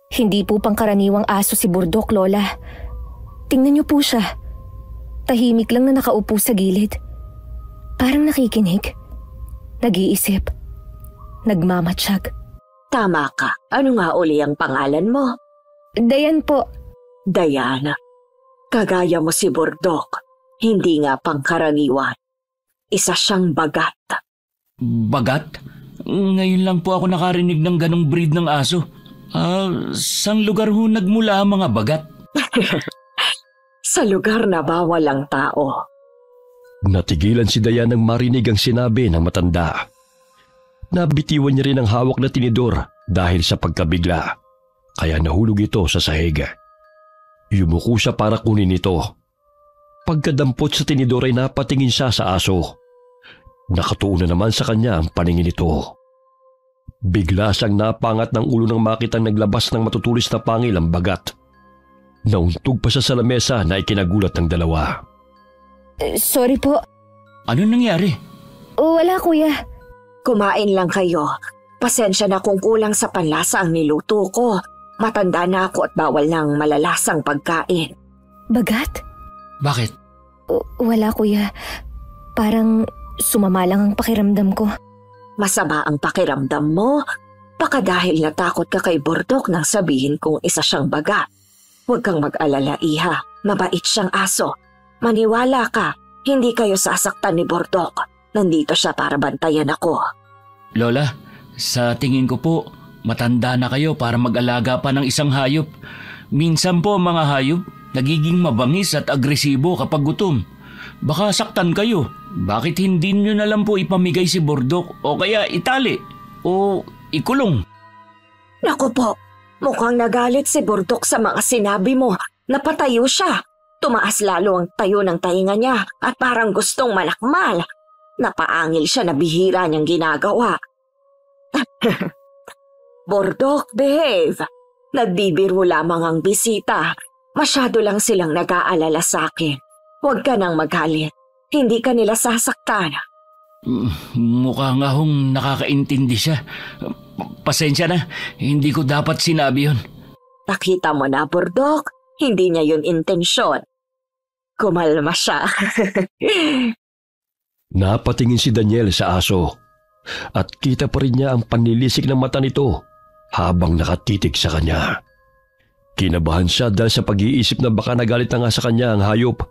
Hindi po pangkaraniwang aso si Burdok, Lola. Tingnan niyo po siya. Tahimik lang na nakaupo sa gilid. Parang nakikinig. Nag-iisip. Nagmamatsyag. Tama ka. Ano nga uli ang pangalan mo? Dayan po. Diana, kagaya mo si Bordok, hindi nga pangkaraniwan. Isa siyang bagat. Bagat? Ngayon lang po ako nakarinig ng ganong breed ng aso. Saan lugar ho nagmula ang mga bagat? Sa lugar na bawal ang tao. Natigilan si Dayan nang marinig ang sinabi ng matanda. Nabitiwan niya rin ang hawak na tinidor dahil sa pagkabigla, kaya nahulog ito sa sahig. Yumuko siya para kunin ito. Pagkadampot sa tinidor ay napatingin siya sa aso. Nakatuon na naman sa kanya ang paningin nito. Bigla siyang napangat ng ulo nang makitang naglabas ng matutulis na pangil ang bagat. Nauntog pa siya sa lamesa na ikinagulat ng dalawa. Sorry po. Ano nangyari? Wala, kuya. Kumain lang kayo. Pasensya na kung kulang sa panlasa ang niluto ko. Matanda na ako at bawal ng malalasang pagkain. Bagat? Bakit? Wala, kuya. Parang sumama lang ang pakiramdam ko. Masama ang pakiramdam mo? Baka dahil natakot ka kay Bordok nang sabihin kung isa siyang bagat. Huwag kang mag-alala, iha. Mabait siyang aso. Maniwala ka, hindi kayo sasaktan ni Bordok. Nandito siya para bantayan ako. Lola, sa tingin ko po, matanda na kayo para mag-alaga pa ng isang hayop. Minsan po mga hayop, nagiging mabangis at agresibo kapag gutom. Baka saktan kayo. Bakit hindi nyo na lang po ipamigay si Bordok o kaya itali o ikulong? Naku po, mukhang nagalit si Bordok sa mga sinabi mo. Napatayo siya. Tumaas lalo ang tayo ng tainga niya at parang gustong malakmal. Napaangil siya na bihira niyang ginagawa. Bordok, behave. Nagbibiro lamang ang bisita. Masyado lang silang nag-aalala sa akin. Huwag ka nang magalit. Hindi ka nila sasaktan. Mukha nga hong nakakaintindi siya. Pasensya na, hindi ko dapat sinabi yun. Nakita mo na, Bordok. Hindi niya yun intensyon. Kumalma siya. Napatingin si Daniel sa aso at kita pa rin niya ang panlilisik ng mata nito habang nakatitig sa kanya. Kinabahan siya dahil sa pag-iisip na baka nagalit na nga sa kanya ang hayop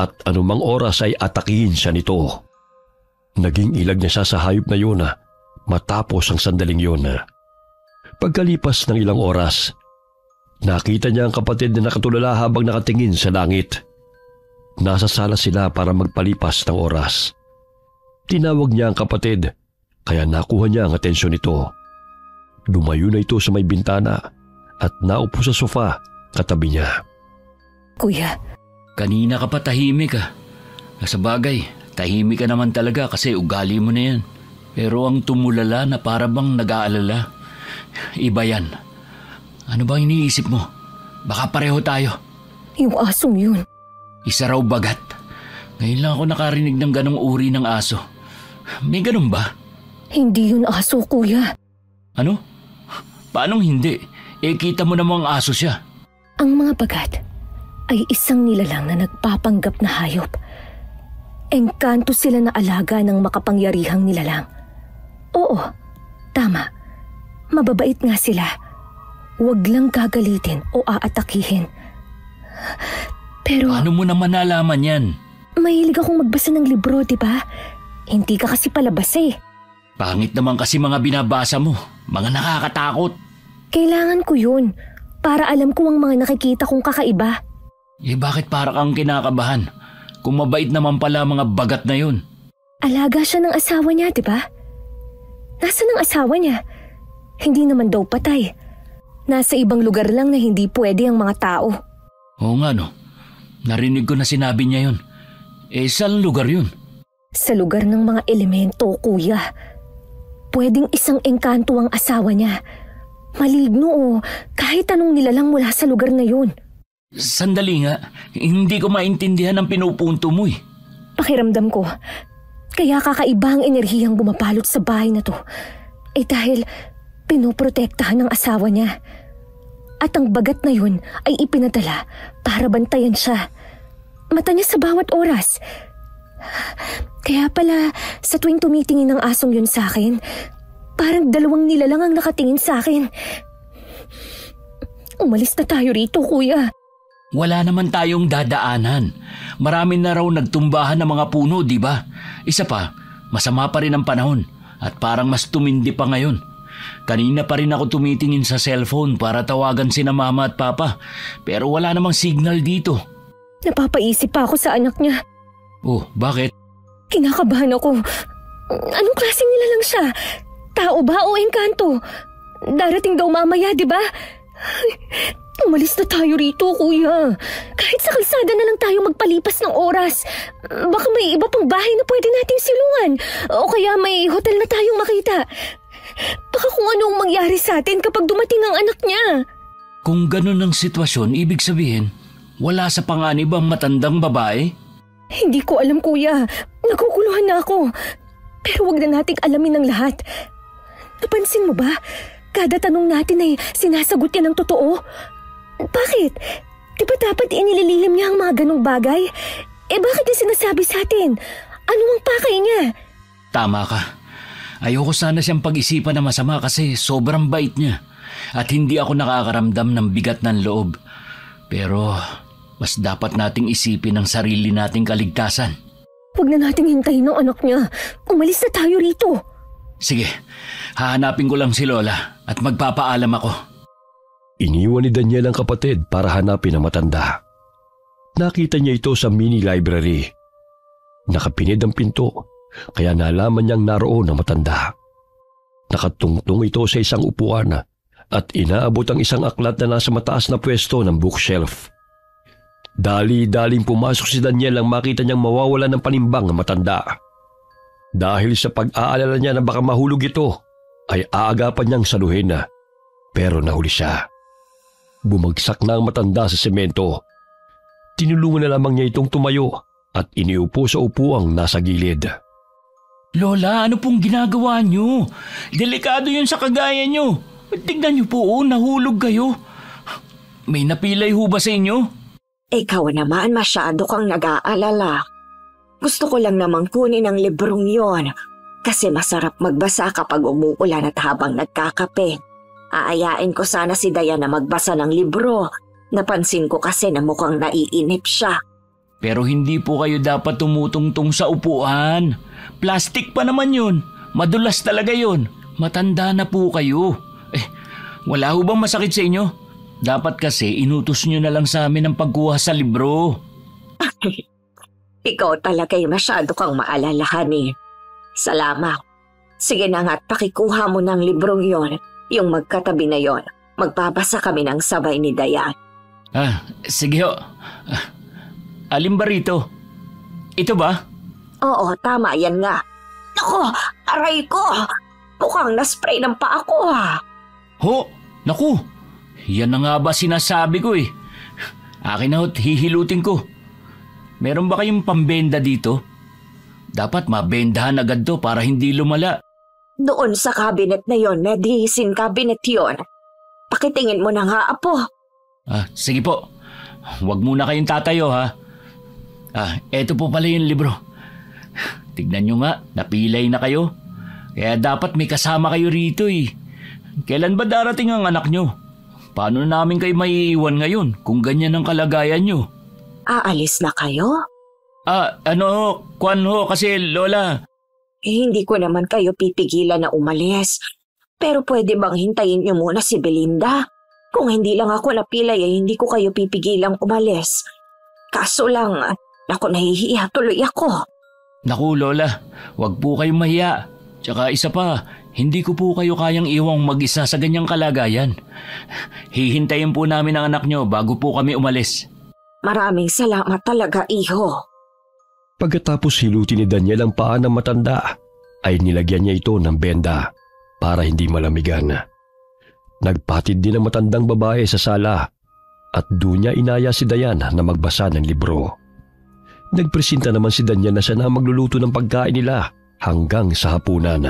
at anumang oras ay atakihin siya nito. Naging ilag niya siya sa hayop na yun matapos ang sandaling yun. Pagkalipas ng ilang oras, nakita niya ang kapatid na nakatulala habang nakatingin sa langit. Nasa sala sila para magpalipas ng oras. Tinawag niya ang kapatid, kaya nakuha niya ang atensyon nito. Lumayo na ito sa may bintana at naupo sa sofa katabi niya. Kuya. Kanina ka pa tahimik ah. Sa bagay, tahimik ka naman talaga kasi ugali mo na yan. Pero ang tumulala na para bang nag-aalala. Iba yan. Ano bang iniisip mo? Baka pareho tayo. Yung asong yun. Isa raw bagat. Ngayon lang ako nakarinig ng ganong uri ng aso. May ganun ba? Hindi yun aso, kuya. Ano? Paanong hindi? Kita mo namang aso siya. Ang mga bagat ay isang nilalang na nagpapanggap na hayop. Engkanto sila na alaga ng makapangyarihang nilalang. Oo, tama. Mababait nga sila. Huwag lang gagalitin o aatakihin. Pero... Paano mo naman nalaman yan? Mahilig akong magbasa ng libro, di ba? Hindi ka kasi palabas eh. Pangit naman kasi mga binabasa mo. Mga nakakatakot. Kailangan ko yun. Para alam ko ang mga nakikita kong kakaiba. Bakit para kang kinakabahan? Kung mabait naman pala mga bagat na yun. Alaga siya ng asawa niya, di ba? Nasaan ang asawa niya? Hindi naman daw patay. Nasa ibang lugar lang na hindi pwede ang mga tao. Oo nga no. Narinig ko na sinabi niya yun. Saan lugar yun? Sa lugar ng mga elemento, kuya. Pwedeng isang engkanto ang asawa niya. Maligno o kahit anong nilalang mula sa lugar na yun. Sandali nga. Hindi ko maintindihan ang pinupunto mo eh. Pakiramdam ko. Kaya kakaiba ang enerhiyang bumapalot sa bahay na to. Dahil pinoprotektahan ng asawa niya. At ang bagat na yun ay ipinadala para bantayan siya. Mata niya sa bawat oras. Kaya pala sa tuwing tumitingin ng asong yun sa akin, parang dalawang nilalang ang nakatingin sa akin. Umalis na tayo rito, kuya. Wala naman tayong dadaanan. Marami na raw nagtumbahan ng mga puno, di ba? Isa pa, masama pa rin ang panahon at parang mas tumindi pa ngayon. Kanina pa rin ako tumitingin sa cellphone para tawagan sina mama at papa, pero wala namang signal dito. Napapaisip pa ako sa anak niya. Oh, bakit? Kinakabahan ako. Anong klaseng nilalang siya? Tao ba o engkanto? Darating daw mamaya, di ba? Umalis na tayo rito, kuya. Kahit sa kalsada na lang tayo magpalipas ng oras. Baka may iba pang bahay na pwede nating silungan. O kaya may hotel na tayong makita. Baka kung anong mangyari sa atin kapag dumating ang anak niya. Kung ganun ang sitwasyon, ibig sabihin, wala sa panganib ang matandang babae? Hindi ko alam, kuya. Naguguluhan na ako. Pero wag na nating alamin ang lahat. Napansin mo ba? Kada tanong natin ay sinasagot niya ng totoo. Bakit? Di ba dapat inililihim niya ang mga ganong bagay? Bakit niya sinasabi sa atin? Ano ang pakay niya? Tama ka. Ayoko sana siyang pag-isipan na masama kasi sobrang bait niya. At hindi ako nakakaramdam ng bigat ng loob. Pero mas dapat nating isipin ang sarili nating kaligtasan. Huwag na nating hintayin ang anak niya. Umalis na tayo rito. Sige, hahanapin ko lang si Lola at magpapaalam ako. Iniwan ni Daniel ang kapatid para hanapin ang matanda. Nakita niya ito sa mini library. Nakapinid ang pinto, kaya nalaman niyang naroon ang matanda. Nakatungtong ito sa isang upuan at inaabot ang isang aklat na nasa mataas na pwesto ng bookshelf. Dali-daling pumasok si Daniel nang makita niyang mawawalan ng panimbang ang matanda. Dahil sa pag-aalala niya na baka mahulog ito, ay aagapan niyang saluhin na. Pero nahuli siya. Bumagsak na ang matanda sa semento. Tinulungan na lamang niya itong tumayo at iniupo sa upuang nasa gilid. Lola, ano pong ginagawa niyo? Delikado yun sa kagaya niyo. Tignan niyo po, nahulog kayo. May napilay ho ba sa inyo? Ikaw naman masyado kang nag-aalala. Gusto ko lang namang kunin ang librong yon kasi masarap magbasa kapag umuulan at habang nagkakape. Aayain ko sana si Dayan na magbasa ng libro. Napansin ko kasi na mukhang naiinip siya. Pero hindi po kayo dapat tumutungtong sa upuan. Plastic pa naman yun. Madulas talaga yun. Matanda na po kayo. Wala ho bang masakit sa inyo? Dapat kasi inutos nyo na lang sa amin ang pagkuha sa libro. Ikaw talaga'y masyado kang maalalahan eh. Salamat. Sige na nga't pakikuha mo ng librong yon. Yung magkatabi na yon. Magbabasa kami ng sabay ni Dayan. Sige ho. Alin ba rito? Ito ba? Oo, tama yan nga. Naku, aray ko. Mukhang naspray ng paa ko ha. Ho, naku. Yan na nga ba sinasabi ko eh. Akin na ho't hihilutin ko. Meron ba kayong pambenda dito? Dapat mabendahan agad to para hindi lumala. Doon sa cabinet na yon, medicine cabinet yon. Pakitingin mo na nga, apo. Sige po. Huwag muna kayong tatayo ha. Eto po pala yung libro. Tignan nyo nga, napilay na kayo. Kaya dapat may kasama kayo rito eh. Kailan ba darating ang anak nyo? Paano namin kayo maiiwan ngayon kung ganyan ang kalagayan nyo? Aalis na kayo? Kwan ho kasi Lola. Hindi ko naman kayo pipigilan na umalis. Pero pwede bang hintayin niyo muna si Belinda? Kung hindi lang ako napilay ay hindi ko kayo pipigilang umalis. Kaso lang, nahihiya tuloy ako. Naku Lola, wag po kayong mahiya. Tsaka isa pa, hindi ko po kayo kayang iwang mag-isa sa ganyang kalagayan. Hihintayin po namin ang anak nyo bago po kami umalis. Maraming salamat talaga, iho. Pagkatapos hilutin ni Daniel ang paa ng matanda, ay nilagyan niya ito ng benda para hindi malamigan. Nagpatid din ang matandang babae sa sala at doon niya inaya si Dayan na magbasa ng libro. Nagpresenta naman si Daniel na siya na magluluto ng pagkain nila hanggang sa hapunan.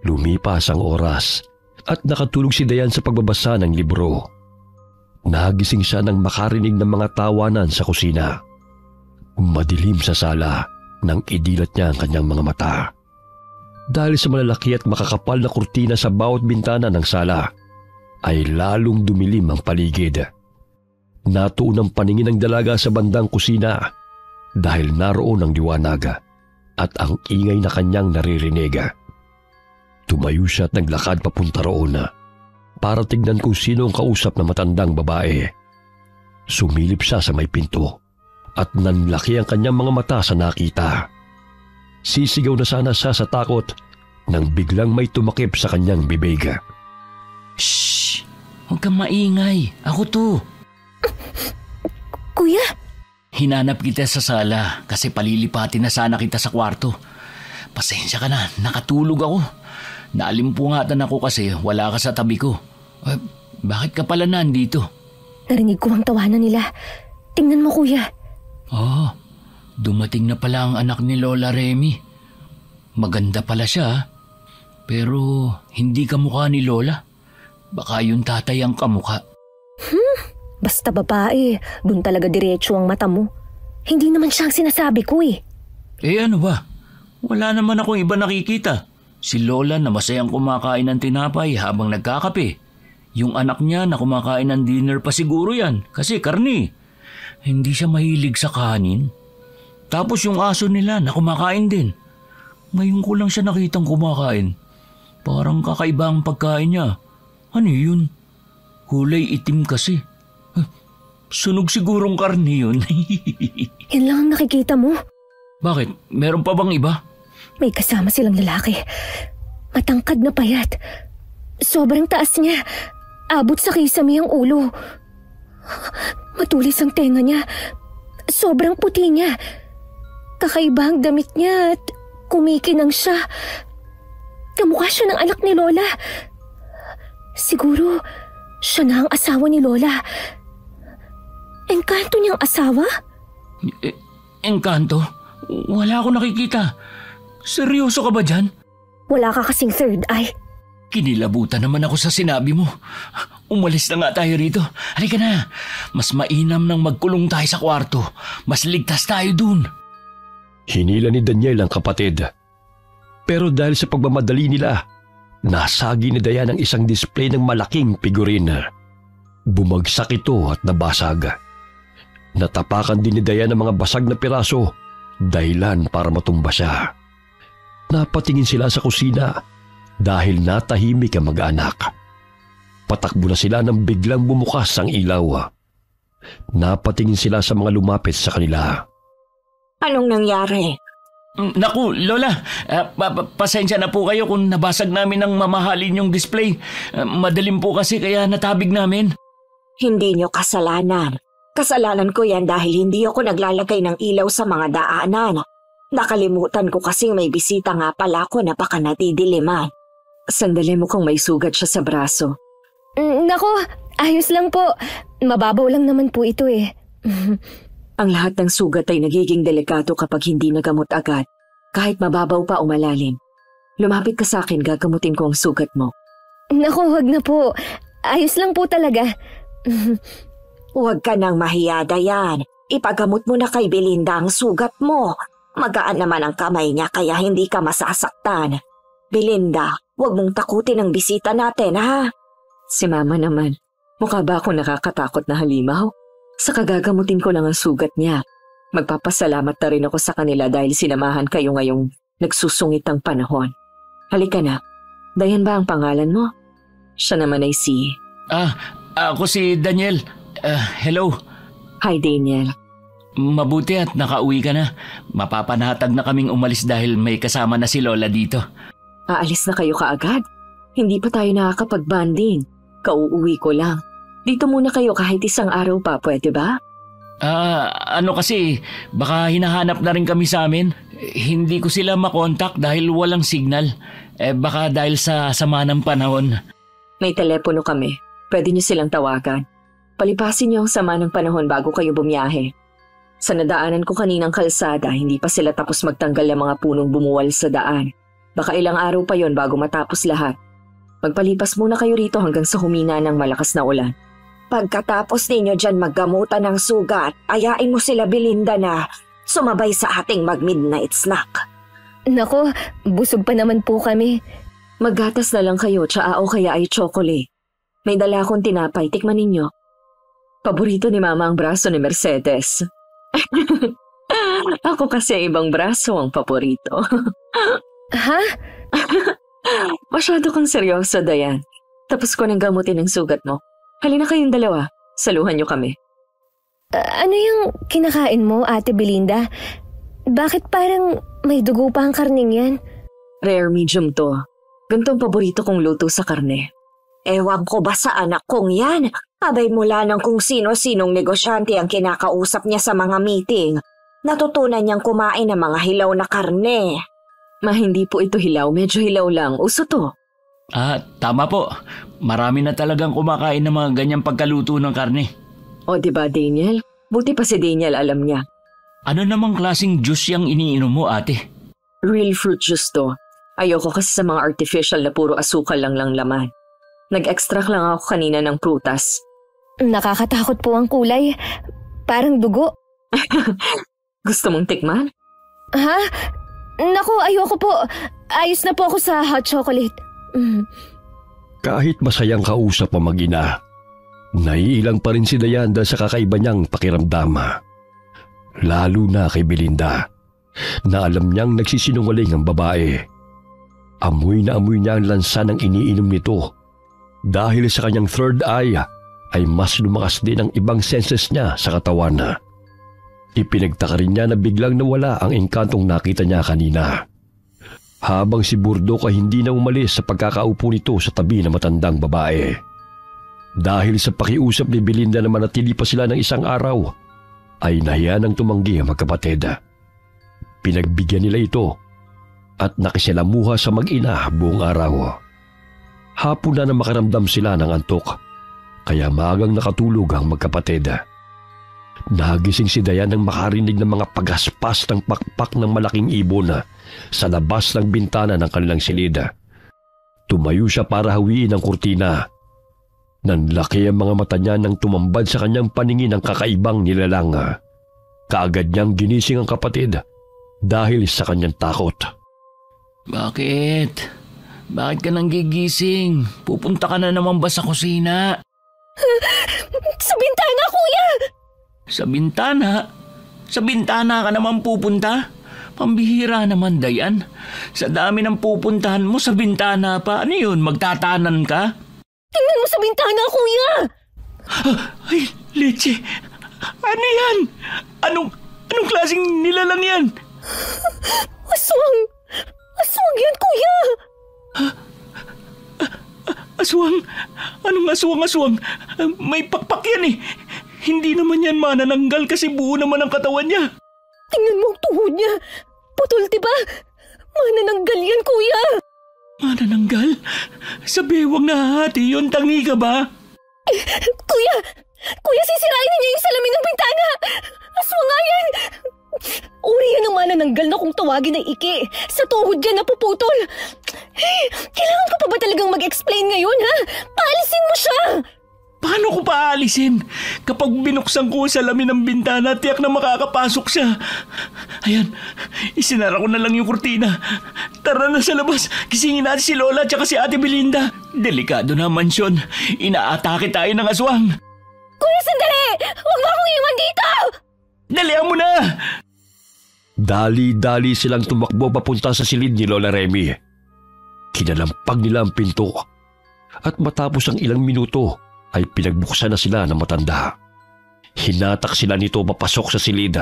Lumipas ang oras at nakatulog si Dayan sa pagbabasa ng libro. Nagising siya nang makarinig ng mga tawanan sa kusina. Madilim sa sala nang idilat niya ang kanyang mga mata. Dahil sa malalaki at makakapal na kurtina sa bawat bintana ng sala, ay lalong dumilim ang paligid. Natuon ang paningin ng dalaga sa bandang kusina dahil naroon ang liwanag at ang ingay na kanyang naririnig. Tumayo siya at naglakad papunta roon para tignan kung sino ang kausap na matandang babae. Sumilip siya sa may pinto at nanlaki ang kanyang mga mata sa nakita. Sisigaw na sana siya sa takot nang biglang may tumakip sa kanyang bibig. Shh! Huwag kang maingay. Ako to. Kuya? Hinanap kita sa sala kasi palilipatin na sana kita sa kwarto. Pasensya ka na, nakatulog ako. Naalimpungatan ako kasi wala ka sa tabi ko. Bakit ka pala nandito? Narinig ko ang tawanan nila. Tingnan mo, kuya. Dumating na pala ang anak ni Lola Remy. Maganda pala siya, pero hindi kamukha ni Lola. Baka yung tatay ang kamukha. Basta babae, dun talaga diretso ang mata mo. Hindi naman siya ang sinasabi ko eh. Ano ba? Wala naman akong iba nakikita. Si Lola na masayang kumakain ng tinapay habang nagkakape. Yung anak niya na kumakain ng dinner pa siguro yan kasi karni. Hindi siya mahilig sa kanin. Tapos yung aso nila na kumakain din. Ngayon ko lang siya nakitang kumakain. Parang kakaiba ang pagkain niya. Ano yun? Kulay itim kasi. Sunog sigurong karni yun. Yan lang ang nakikita mo. Bakit? Meron pa bang iba? May kasama silang lalaki. Matangkad na payat. Sobrang taas niya. Abot sa kisame ang ulo. Matulis ang tenga niya. Sobrang puti niya. Kakaiba ang damit niya at kumikinang siya. Kamukha siya ng anak ni Lola. Siguro, siya na ang asawa ni Lola. Engkanto niyang asawa? Engkanto? Wala akong nakikita. Seryoso ka ba dyan? Wala ka kasing third eye. Kinilabutan naman ako sa sinabi mo. Umalis na nga tayo rito. Halika na. Mas mainam nang magkulong tayo sa kwarto. Mas ligtas tayo dun. Hinila ni Daniel ang kapatid. Pero dahil sa pagmamadali nila, nasagi ni Dayan ang isang display ng malaking figurine. Bumagsak ito at nabasag. Natapakan din ni Dayan ang mga basag na piraso, dahilan para matumba siya. Napatingin sila sa kusina dahil natahimik ang mag-anak. Patakbo na sila nang biglang bumukas ang ilaw. Napatingin sila sa mga lumapit sa kanila. Anong nangyari? Naku, Lola, pasensya na po kayo kung nabasag namin ng mamahalin yung display. Madalim po kasi kaya natabig namin. Hindi niyo kasalanan. Kasalanan ko yan dahil hindi ako naglalagay ng ilaw sa mga daanan. Nakalimutan ko kasing may bisita nga pala ako na baka natidiliman. Sandali mo kung may sugat siya sa braso. Nako, ayos lang po. Mababaw lang naman po ito eh. Ang lahat ng sugat ay nagiging delikado kapag hindi nagamot agad. Kahit mababaw pa o malalim. Lumapit ka sa akin, gagamutin ko ang sugat mo. Nako, wag na po. Ayos lang po talaga. Huwag ka nang mahiya, Dayan. Ipagamot mo na kay Belinda ang sugat mo. Magaan naman ang kamay niya kaya hindi ka masasaktan. Belinda, huwag mong takutin ang bisita natin, ha? Si Mama naman, mukha ba ako nakakatakot na halimaw? Sa kagagamutin ko lang ang sugat niya. Magpapasalamat na rin ako sa kanila dahil sinamahan kayo ngayong nagsusungit ang panahon. Halika na. Dayan ba ang pangalan mo? Siya naman ay si... Ako si Daniel. Hello. Hi, Daniel. Mabuti at nakauwi ka na. Mapapanatag na kaming umalis dahil may kasama na si Lola dito. Aalis na kayo kaagad? Hindi pa tayo nakakapag-banding. Kauuwi ko lang. Dito muna kayo kahit isang araw pa, pwede ba? Kasi, baka hinahanap na rin kami sa amin. Hindi ko sila makontak dahil walang signal. Baka dahil sa sama ng panahon. May telepono kami. Pwede niyo silang tawagan. Palipasin niyo ang sama ng panahon bago kayo bumiyahe. Sa nadaanan ko kaninang kalsada, hindi pa sila tapos magtanggal ng mga punong bumuwal sa daan. Baka ilang araw pa yon bago matapos lahat. Magpalipas muna kayo rito hanggang sa humina ng malakas na ulan. Pagkatapos ninyo dyan maggamutan ng sugat, ayain mo sila Belinda na sumabay sa ating mag-midnight snack. Nako, busog pa naman po kami. Maggatas na lang kayo, tsaa o kaya ay chocolate. May dala akong tinapay, tikman ninyo. Paborito ni Mama ang braso ni Mercedes. Ako kasi ibang braso ang paborito. Ha? Masyado kang seryoso, Dayan. Tapos ko nang gamutin ang sugat mo. Halina kayong dalawa, saluhan niyo kami. Ano yung kinakain mo, Ate Belinda? Bakit parang may dugo pa ang karning yan? Rare medium to. Gantong paborito kong luto sa karne. Ewan ko ba sa anak kong yan? Abay mula ng kung sino-sinong negosyante ang kinakausap niya sa mga meeting. Natutunan niyang kumain ng mga hilaw na karne. Hindi po ito hilaw, medyo hilaw lang. Uso to. Tama po. Marami na talagang kumakain ng mga ganyang pagkaluto ng karne. O diba, Daniel? Buti pa si Daniel alam niya. Ano namang klaseng juice yung iniinom mo, ate? Real fruit juice to. Ayoko kasi sa mga artificial na puro asukal lang laman. Nag-extract lang ako kanina ng prutas. Nakakatakot po ang kulay. Parang dugo. Gusto mong tikman? Ha? Naku, ayoko po. Ayos na po ako sa hot chocolate. Kahit masayang kausap ang mag-ina, naiilang pa rin si Dayan dahil sa kakaiba niyang pakiramdam. Lalo na kay Belinda, na alam niyang nagsisinungaling ang babae. Amoy na amoy niya ang lansa ng iniinom nito. Dahil sa kanyang third eye, ay mas lumakas din ang ibang senses niya sa katawan. Ipinagtaka rin niya na biglang nawala ang engkantong nakita niya kanina. Habang si Burdok ay hindi na umalis sa pagkakaupo nito sa tabi ng matandang babae. Dahil sa pakiusap ni Belinda na manatili pa sila ng isang araw, ay nahiya ng tumanggi ang magkapatid. Pinagbigyan nila ito at nakisilamuha sa mag-ina buong araw. Hapon na makaramdam sila ng antok, kaya maagang nakatulog ang magkapatid. Nagising si Dayan nang makarinig ng mga pagaspas ng pakpak ng malaking ibon sa labas ng bintana ng kanilang silid. Tumayo siya para hawiin ang kurtina. Nanlaki ang mga mata niya nang tumambad sa kanyang paningin ang kakaibang nilalang. Kaagad niyang ginising ang kapatid dahil sa kanyang takot. Bakit? Bakit ka nang gigising? Pupunta ka na naman ba sa kusina? Sa bintana, kuya! Sa bintana? Sa bintana ka naman pupunta? Pambihira naman, Dayan. Sa dami ng pupuntahan mo sa bintana pa. Ano yun? Magtatanan ka? Tingnan mo sa bintana, kuya! Ay, leche! Ano yan? Anong klaseng nilalang yan? Aswang! Aswang yan, kuya! Aswang? Anong aswang? May pakpak yan eh. Hindi naman yan manananggal kasi buo naman ang katawan niya. Tingnan mo ang tuhod niya. Putol, diba? Manananggal yan, kuya. Manananggal? Sa bewang nahahati yun, tangi ka ba? Kuya! Kuya, sisirain niya yung salamin ng bintana! Aswang nga yan! Uri yan ang manananggal na kung tawagin ay iki. Sa tuhod yan napuputol. Kailangan ko pa ba talagang mag-explain ngayon, ha? Paalisin mo siya! Paano ko paalisin? Kapag binuksan ko ang salamin ng bintana, tiyak na makakapasok siya. Ayan, isinara ko na lang yung kurtina. Tara na sa labas. Gisingin natin si Lola at si Ate Belinda. Delikado na mansyon. Inaatake tayo ng aswang. Kuya, sandali! Huwag mo akong iwan dito! Dalihan mo na! Dali-dali silang tumakbo papunta sa silid ni Lola Remy. Kinalampag nila ang pinto. At matapos ang ilang minuto, ay pinagbuksan na sila ng matanda. Hinatak sila nito papasok sa silid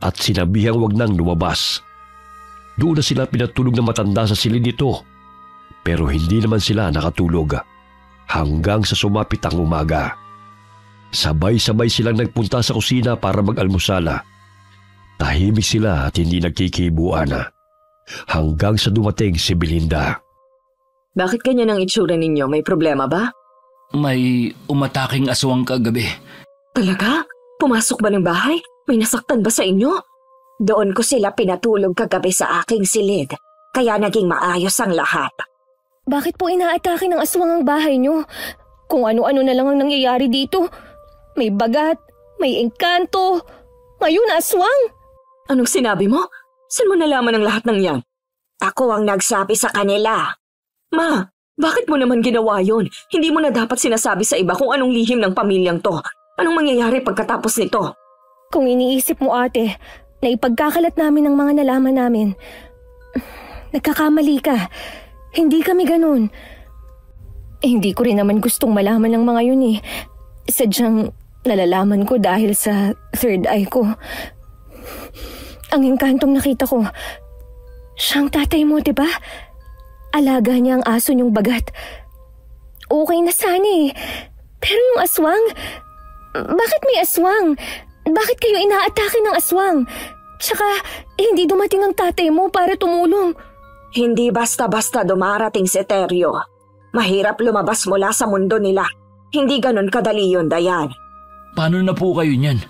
at sinabihang wag nang lumabas. Doon na sila pinatulog ng matanda sa silid nito, pero hindi naman sila nakatulog hanggang sa sumapit ang umaga. Sabay-sabay silang nagpunta sa kusina para mag-almusala. Tahimik sila at hindi nagkikibuan hanggang sa dumating si Belinda. Bakit ganyan ang itsura ninyo? May problema ba? May umataking aswang kagabi. Talaga? Pumasok ba ng bahay? May nasaktan ba sa inyo? Doon ko sila pinatulog kagabi sa aking silid, kaya naging maayos ang lahat. Bakit po inaatake ng aswang ang bahay niyo? Kung ano-ano na lang ang nangyayari dito. May bagat, may engkanto, ngayon aswang. Anong sinabi mo? Saan mo nalaman ang lahat ng yan? Ako ang nagsabi sa kanila. Ma, Bakit mo naman ginawa yon? Hindi mo na dapat sinasabi sa iba kung anong lihim ng pamilyang to. Anong mangyayari pagkatapos nito? Kung iniisip mo ate, na ipagkakalat namin ang mga nalaman namin, nagkakamali ka. Hindi kami ganun. Hindi ko rin naman gustong malaman ng mga yun eh. Sadyang nalalaman ko dahil sa third eye ko. Ang engkantong nakita ko, siyang tatay mo, diba? Alaga niya ang aso niyong bagat. Okay na sana eh. Pero yung aswang, bakit may aswang? Bakit kayo inaatake ng aswang? Tsaka, hindi dumating ang tatay mo para tumulong. Hindi basta-basta dumarating si Teryo. Mahirap lumabas mula sa mundo nila. Hindi ganun kadali yun, Dayan. Paano na po kayo niyan?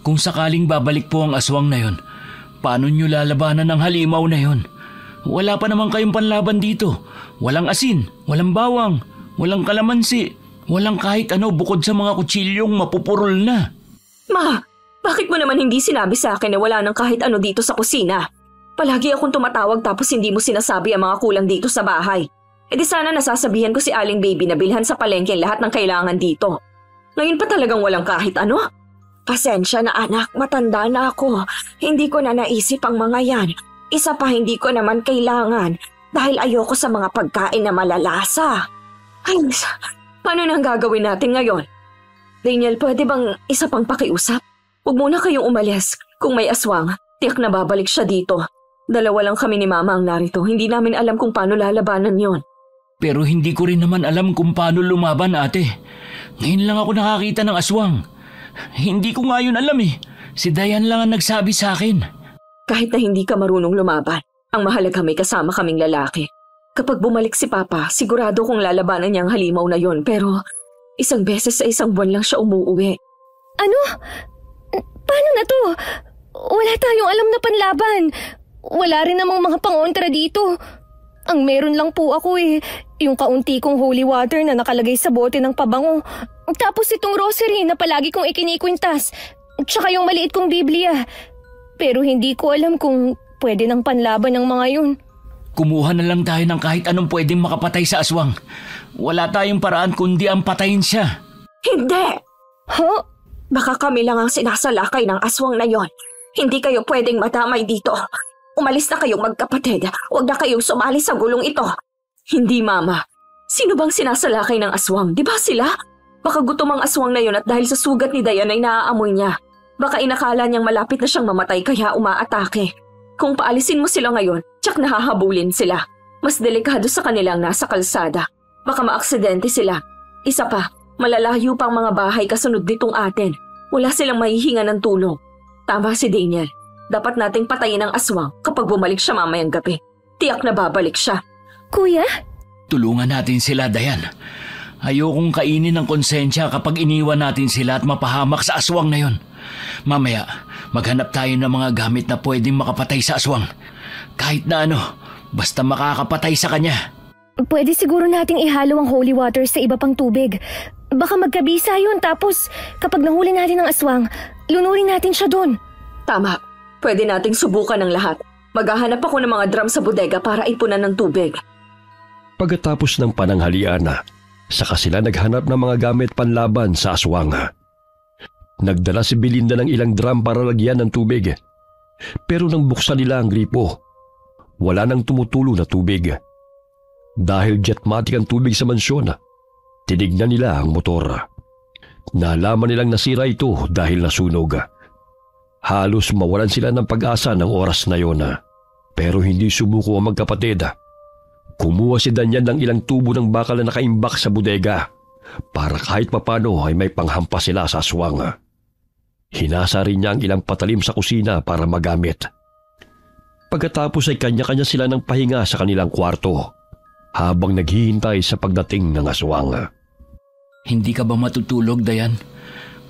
Kung sakaling babalik po ang aswang na yon, paano nyo lalabanan ang halimaw na yon? Wala pa naman kayong panlaban dito. Walang asin, walang bawang, walang kalamansi, walang kahit ano bukod sa mga kutsilyong mapupurol na. Ma, bakit mo naman hindi sinabi sa akin na wala nang kahit ano dito sa kusina? Palagi akong tumatawag tapos hindi mo sinasabi ang mga kulang dito sa bahay. E di sana nasasabihan ko si Aling Baby na bilhan sa palengke lahat ng kailangan dito. Ngayon pa talagang walang kahit ano? Pasensya na anak, matanda na ako. Hindi ko na naisip ang mga yan. Isa pa hindi ko naman kailangan dahil ayoko sa mga pagkain na malalasa. Ay, paano na ang gagawin natin ngayon? Daniel, pwede bang isa pang pakiusap? Huwag muna kayong umalis. Kung may aswang, tiyak na babalik siya dito. Dalawa lang kami ni Mama ang narito. Hindi namin alam kung paano lalabanan yon. Pero hindi ko rin naman alam kung paano lumaban, ate. Ngayon lang ako nakakita ng aswang. Hindi ko nga yun alam eh. Si Dayan lang ang nagsabi sa akin. Kahit na hindi ka marunong lumaban, ang mahalaga may kasama kaming lalaki. Kapag bumalik si Papa, sigurado kong lalabanan niya ang halimaw na yon, pero isang beses sa isang buwan lang siya umuuwi. Ano? Paano na to? Wala tayong alam na panlaban. Wala rin namang mga pangontra dito. Ang meron lang po ako eh, yung kaunti kong holy water na nakalagay sa bote ng pabango. Tapos itong rosary na palagi kong ikinikwintas. Tsaka yung maliit kong Biblia. Pero hindi ko alam kung pwede ng panlaban ng mga yun. Kumuha na lang tayo ng kahit anong pwedeng makapatay sa aswang. Wala tayong paraan kundi ang patayin siya. Hindi! Huh? Baka kami lang ang sinasalakay ng aswang na yon. Hindi kayo pwedeng madamay dito. Umalis na kayong magkapatid. Huwag na kayong sumali sa gulong ito. Hindi, Mama. Sino bang sinasalakay ng aswang? Di ba sila? Baka gutom ang aswang na yon at dahil sa sugat ni Dayan ay naaamoy niya. Baka inakala niyang malapit na siyang mamatay kaya umaatake. Kung paalisin mo sila ngayon, tsak nahahabulin sila. Mas delikado sa kanilang nasa kalsada. Baka maaksidente sila. Isa pa, malalayo pang mga bahay kasunod nitong atin. Wala silang mahihinga ng tulong. Tama si Daniel. Dapat nating patayin ang aswang kapag bumalik siya mamayang gabi. Tiyak na babalik siya. Kuya? Tulungan natin sila, Dayan. Ayokong kainin ng konsensya kapag iniwan natin sila at mapahamak sa aswang na yon. Mamaya, maghanap tayo ng mga gamit na pwedeng makapatay sa aswang. Kahit na ano, basta makakapatay sa kanya. Pwede siguro nating ihalo ang holy water sa iba pang tubig. Baka magkabisa yun tapos kapag nahuli natin ang aswang, lunurin natin siya doon. Tama. Pwede nating subukan ng lahat. Maghahanap ako ng mga drum sa bodega para ipunan ng tubig. Pagkatapos ng pananghalian, saka sila naghanap ng mga gamit panlaban sa aswang. Nagdala si Belinda ng ilang drum para lagyan ng tubig. Pero nang buksan nila ang gripo, wala nang tumutulo na tubig. Dahil jetmatic ang tubig sa mansyon, tinignan nila ang motor. Nalaman nilang nasira ito dahil nasunog. Halos mawalan sila ng pag-asa ng oras na yon. Pero hindi sumuko ang magkapatid. Kumuha si Daniel ng ilang tubo ng bakal na nakaimbak sa bodega para kahit papano ay may panghampas sila sa aswang. Hinasa rin niya ang ilang patalim sa kusina para magamit. Pagkatapos ay kanya-kanya sila ng pahinga sa kanilang kwarto habang naghihintay sa pagdating ng aswang. Hindi ka ba matutulog, Dayan?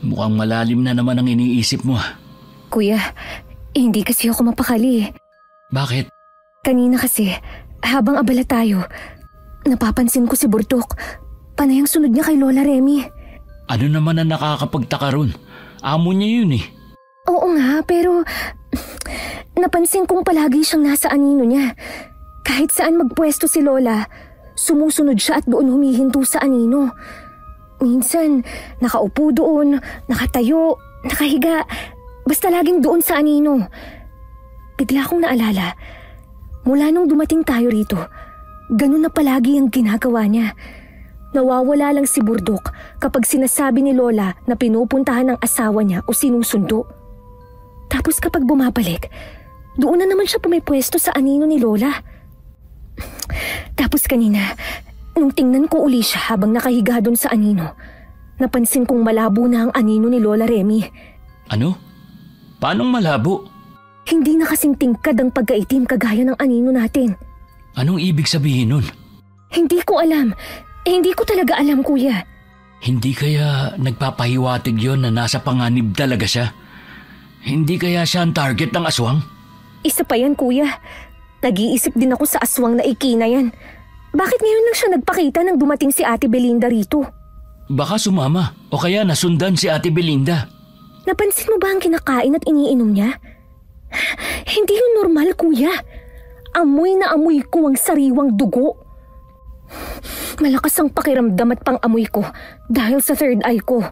Mukhang malalim na naman ang iniisip mo. Kuya, hindi kasi ako mapakali. Bakit? Kanina kasi, habang abala tayo, napapansin ko si Burtok. Panay ang sunod niya kay Lola Remy. Ano naman ang nakakapagtaka ron? Amo niya yun eh. Oo nga, pero napansin kong palagi siyang nasa anino niya. Kahit saan magpwesto si Lola, sumusunod siya at doon humihinto sa anino. Minsan, nakaupo doon, nakatayo, nakahiga, basta laging doon sa anino. Bigla kong naalala, mula nung dumating tayo rito, ganun na palagi ang ginagawa niya. Nawawala lang si Burdok kapag sinasabi ni Lola na pinupuntahan ng asawa niya o sinusundo. Tapos kapag bumabalik, doon na naman siya pumipwesto sa anino ni Lola. Tapos kanina, nung tingnan ko uli siya habang nakahiga doon sa anino, napansin kong malabo na ang anino ni Lola Remy. Ano? Paanong malabo? Hindi na kasing tingkad ang pagkaitim kagaya ng anino natin. Anong ibig sabihin nun? Hindi ko alam. Hindi ko talaga alam, kuya. Hindi kaya nagpapahiwatig yon na nasa panganib talaga siya? Hindi kaya siya ang target ng aswang? Isa pa yan, kuya. Nag-iisip din ako sa aswang na ikina yan. Bakit ngayon lang siya nagpakita nang dumating si Ate Belinda rito? Baka sumama o kaya nasundan si Ate Belinda. Napansin mo ba ang kinakain at iniinom niya? Hindi yun normal, kuya. Amoy na amoy ko ang sariwang dugo. Malakas ang pakiramdam at pang-amoy ko dahil sa third eye ko.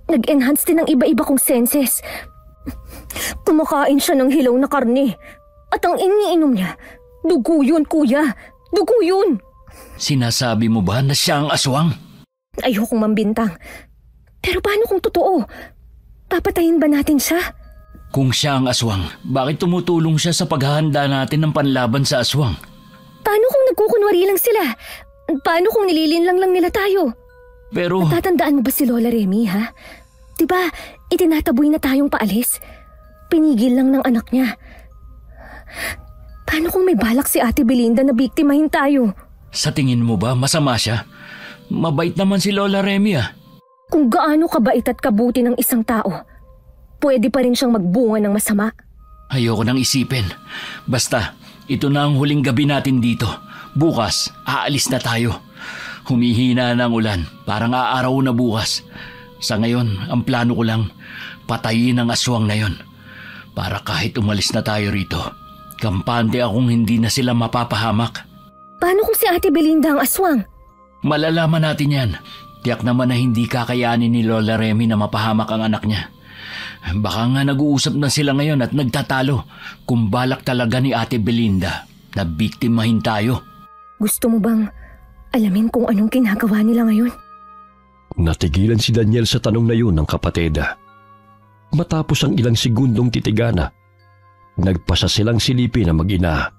Nag-enhance din ang iba-iba kong senses. Kumakain siya ng hilaw na karne. At ang iniinom niya, dugo yun, kuya. Dugo yun. Sinasabi mo ba na siya ang aswang? Ayokong mambintang. Pero paano kung totoo? Papatayin ba natin siya? Kung siya ang aswang, bakit tumutulong siya sa paghahanda natin ng panlaban sa aswang? Paano kung nagkukunwari lang sila? Paano kung nililinlang lang nila tayo? Pero... Natatandaan mo ba si Lola Remy, ha? Diba, itinataboy na tayong paalis? Pinigil lang ng anak niya. Paano kung may balak si Ate Belinda na biktimahin tayo? Sa tingin mo ba masama siya? Mabait naman si Lola Remy, ah. Kung gaano kabait at kabuti ng isang tao, pwede pa rin siyang magbunga ng masama. Ayoko nang isipin. Basta, ito na ang huling gabi natin dito. Bukas, aalis na tayo. Humihina na ang ulan, parang aaraw na bukas. Sa ngayon, ang plano ko lang, patayin ang aswang na yon. Para kahit umalis na tayo rito, kampante akong hindi na sila mapapahamak. Paano kung si Ate Belinda ang aswang? Malalaman natin yan. Tiyak naman na hindi kakayanin ni Lola Remy na mapahamak ang anak niya. Baka nga nag-uusap na sila ngayon at nagtatalo kung balak talaga ni Ate Belinda na biktimahin tayo. Gusto mo bang alamin kung anong ginagawa nila ngayon? Natigilan si Daniel sa tanong na yun ng kapatid. Matapos ang ilang segundong titigana, nagpasa silang silipin na mag-ina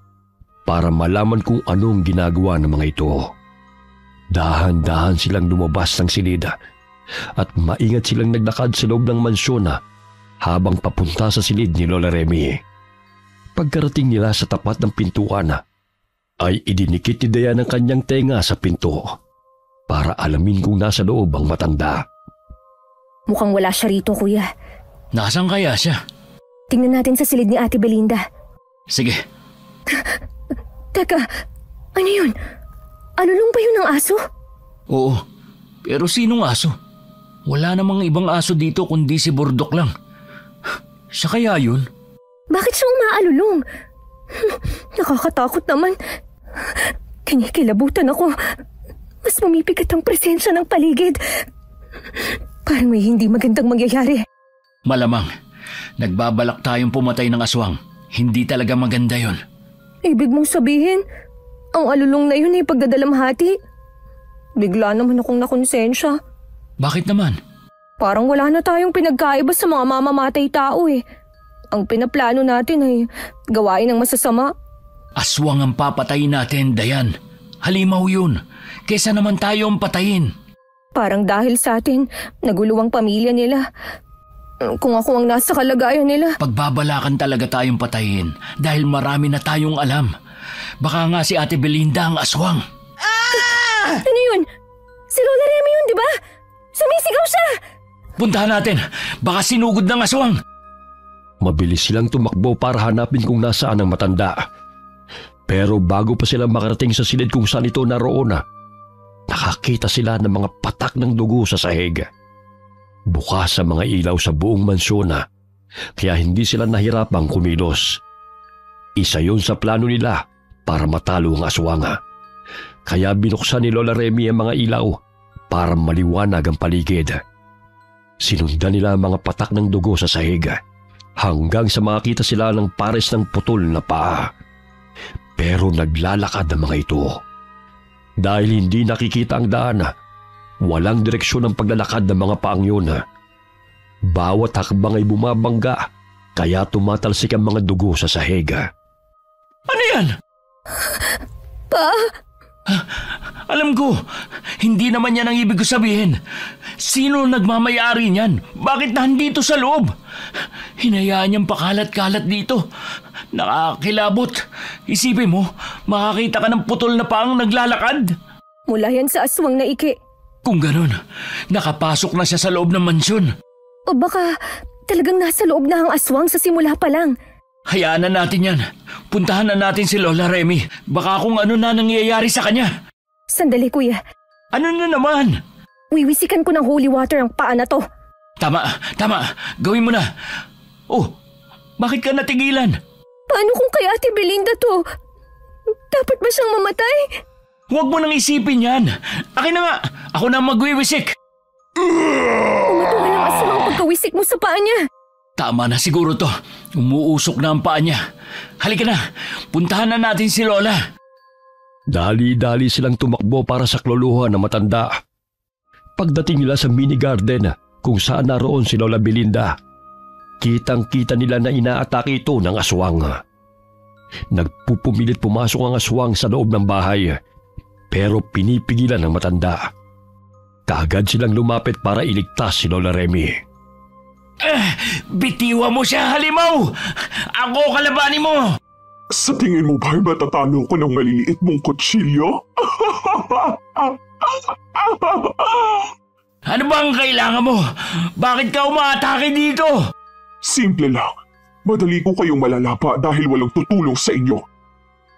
para malaman kung anong ginagawa ng mga ito. Dahan-dahan silang lumabas ng silida at maingat silang naglakad sa loob ng mansyon habang papunta sa silid ni Lola Remy. Pagkarating nila sa tapat ng pintuan, ay idinikit ni Dayan ang kanyang tenga sa pinto para alamin kung nasa loob ang matanda. Mukhang wala siya rito, kuya. Nasaan kaya siya? Tingnan natin sa silid ni Ate Belinda. Sige. Teka, ano yun? Alulong ba yun ng aso? Oo, pero sinong aso? Wala namang ibang aso dito kundi si Burdok lang. Siya kaya yun? Bakit siya umaalulong? Nakakatakot naman. Kinikilabutan ako. Mas pumipigat ang presensya ng paligid. Parang may hindi magandang mangyayari. Malamang, nagbabalak tayong pumatay ng aswang. Hindi talaga maganda yon. Ibig mong sabihin, ang alulong na yun ay pagdadalamhati? Bigla naman akong nakonsensya. Bakit naman? Parang wala na tayong pinagkaiba sa mga mamamatay tao eh. Ang pinaplano natin ay gawain ng masasama. Aswang ang papatayin natin, Dayan. Halimaw yun. Kesa naman tayo ang patayin. Parang dahil sa atin, naguluwang pamilya nila. Kung ako ang nasa kalagayan nila. Pagbabalakan talaga tayong patayin dahil marami na tayong alam. Baka nga si Ate Belinda ang aswang. Ano yun? Si Lola Remy yun, di ba? Sumisigaw siya! Puntahan natin. Baka sinugod ng aswang. Mabilis silang tumakbo para hanapin kung nasaan ang matanda. Pero bago pa sila makarating sa silid kung saan ito naroon, nakakita sila ng mga patak ng dugo sa sahig. Bukas ang mga ilaw sa buong mansyon, kaya hindi sila nahirapang kumilos. Isa yun sa plano nila para matalo ang aswang. Kaya binuksan ni Lola Remy ang mga ilaw para maliwanag ang paligid. Sinundan nila ang mga patak ng dugo sa sahig hanggang sa makakita sila ng pares ng putol na paa. Pero naglalakad ang mga ito. Dahil hindi nakikita ang daan, walang direksyon ang paglalakad ng mga paang yun. Bawat hakbang ay bumabangga, kaya tumatalsik ang mga dugo sa sahig. Ano yan? Pa? Alam ko, hindi naman yan ang ibig ko sabihin. Sino nagmamayari niyan? Bakit nandito sa loob? Hinayaan niyang pakalat-kalat dito. Nakakilabot. Isipin mo, makakita ka ng putol na paang naglalakad. Mula yan sa aswang na iki. Kung ganun, nakapasok na siya sa loob ng mansyon. O baka talagang nasa loob na ang aswang sa simula pa lang. Hayaan na natin yan. Puntahan na natin si Lola Remy. Baka kung ano na nangyayari sa kanya. Sandali, kuya. Ano na naman? Wiwisikan ko ng holy water ang paa na to. Tama. Gawin mo na. Oh, bakit ka natigilan? Paano kung kay Ate Belinda to? Dapat ba siyang mamatay? Huwag mo nang isipin yan. Akin na nga. Ako na magwiwisik. Umatungan ang aswang pagkawisik mo sa paa niya. Tama na siguro to. Umuusok na ang paa niya. Halika na. Puntahan na natin si Lola. Dali-dali silang tumakbo para sa kloluhan ng matanda. Pagdating nila sa mini garden kung saan naroon si Lola Belinda, kitang-kita nila na inaatake ito ng aswang. Nagpupumilit pumasok ang aswang sa loob ng bahay, pero pinipigilan ng matanda. Kaagad silang lumapit para iligtas si Lola Remy. Bitiwan mo siya, halimaw! Ako kalabanin mo! Sa tingin mo ba'y matatalo ko ng maliliit mong kutsilyo? Ano ba ang kailangan mo? Bakit ka umaatake dito? Simple lang. Madali ko kayong malalapa dahil walang tutulong sa inyo.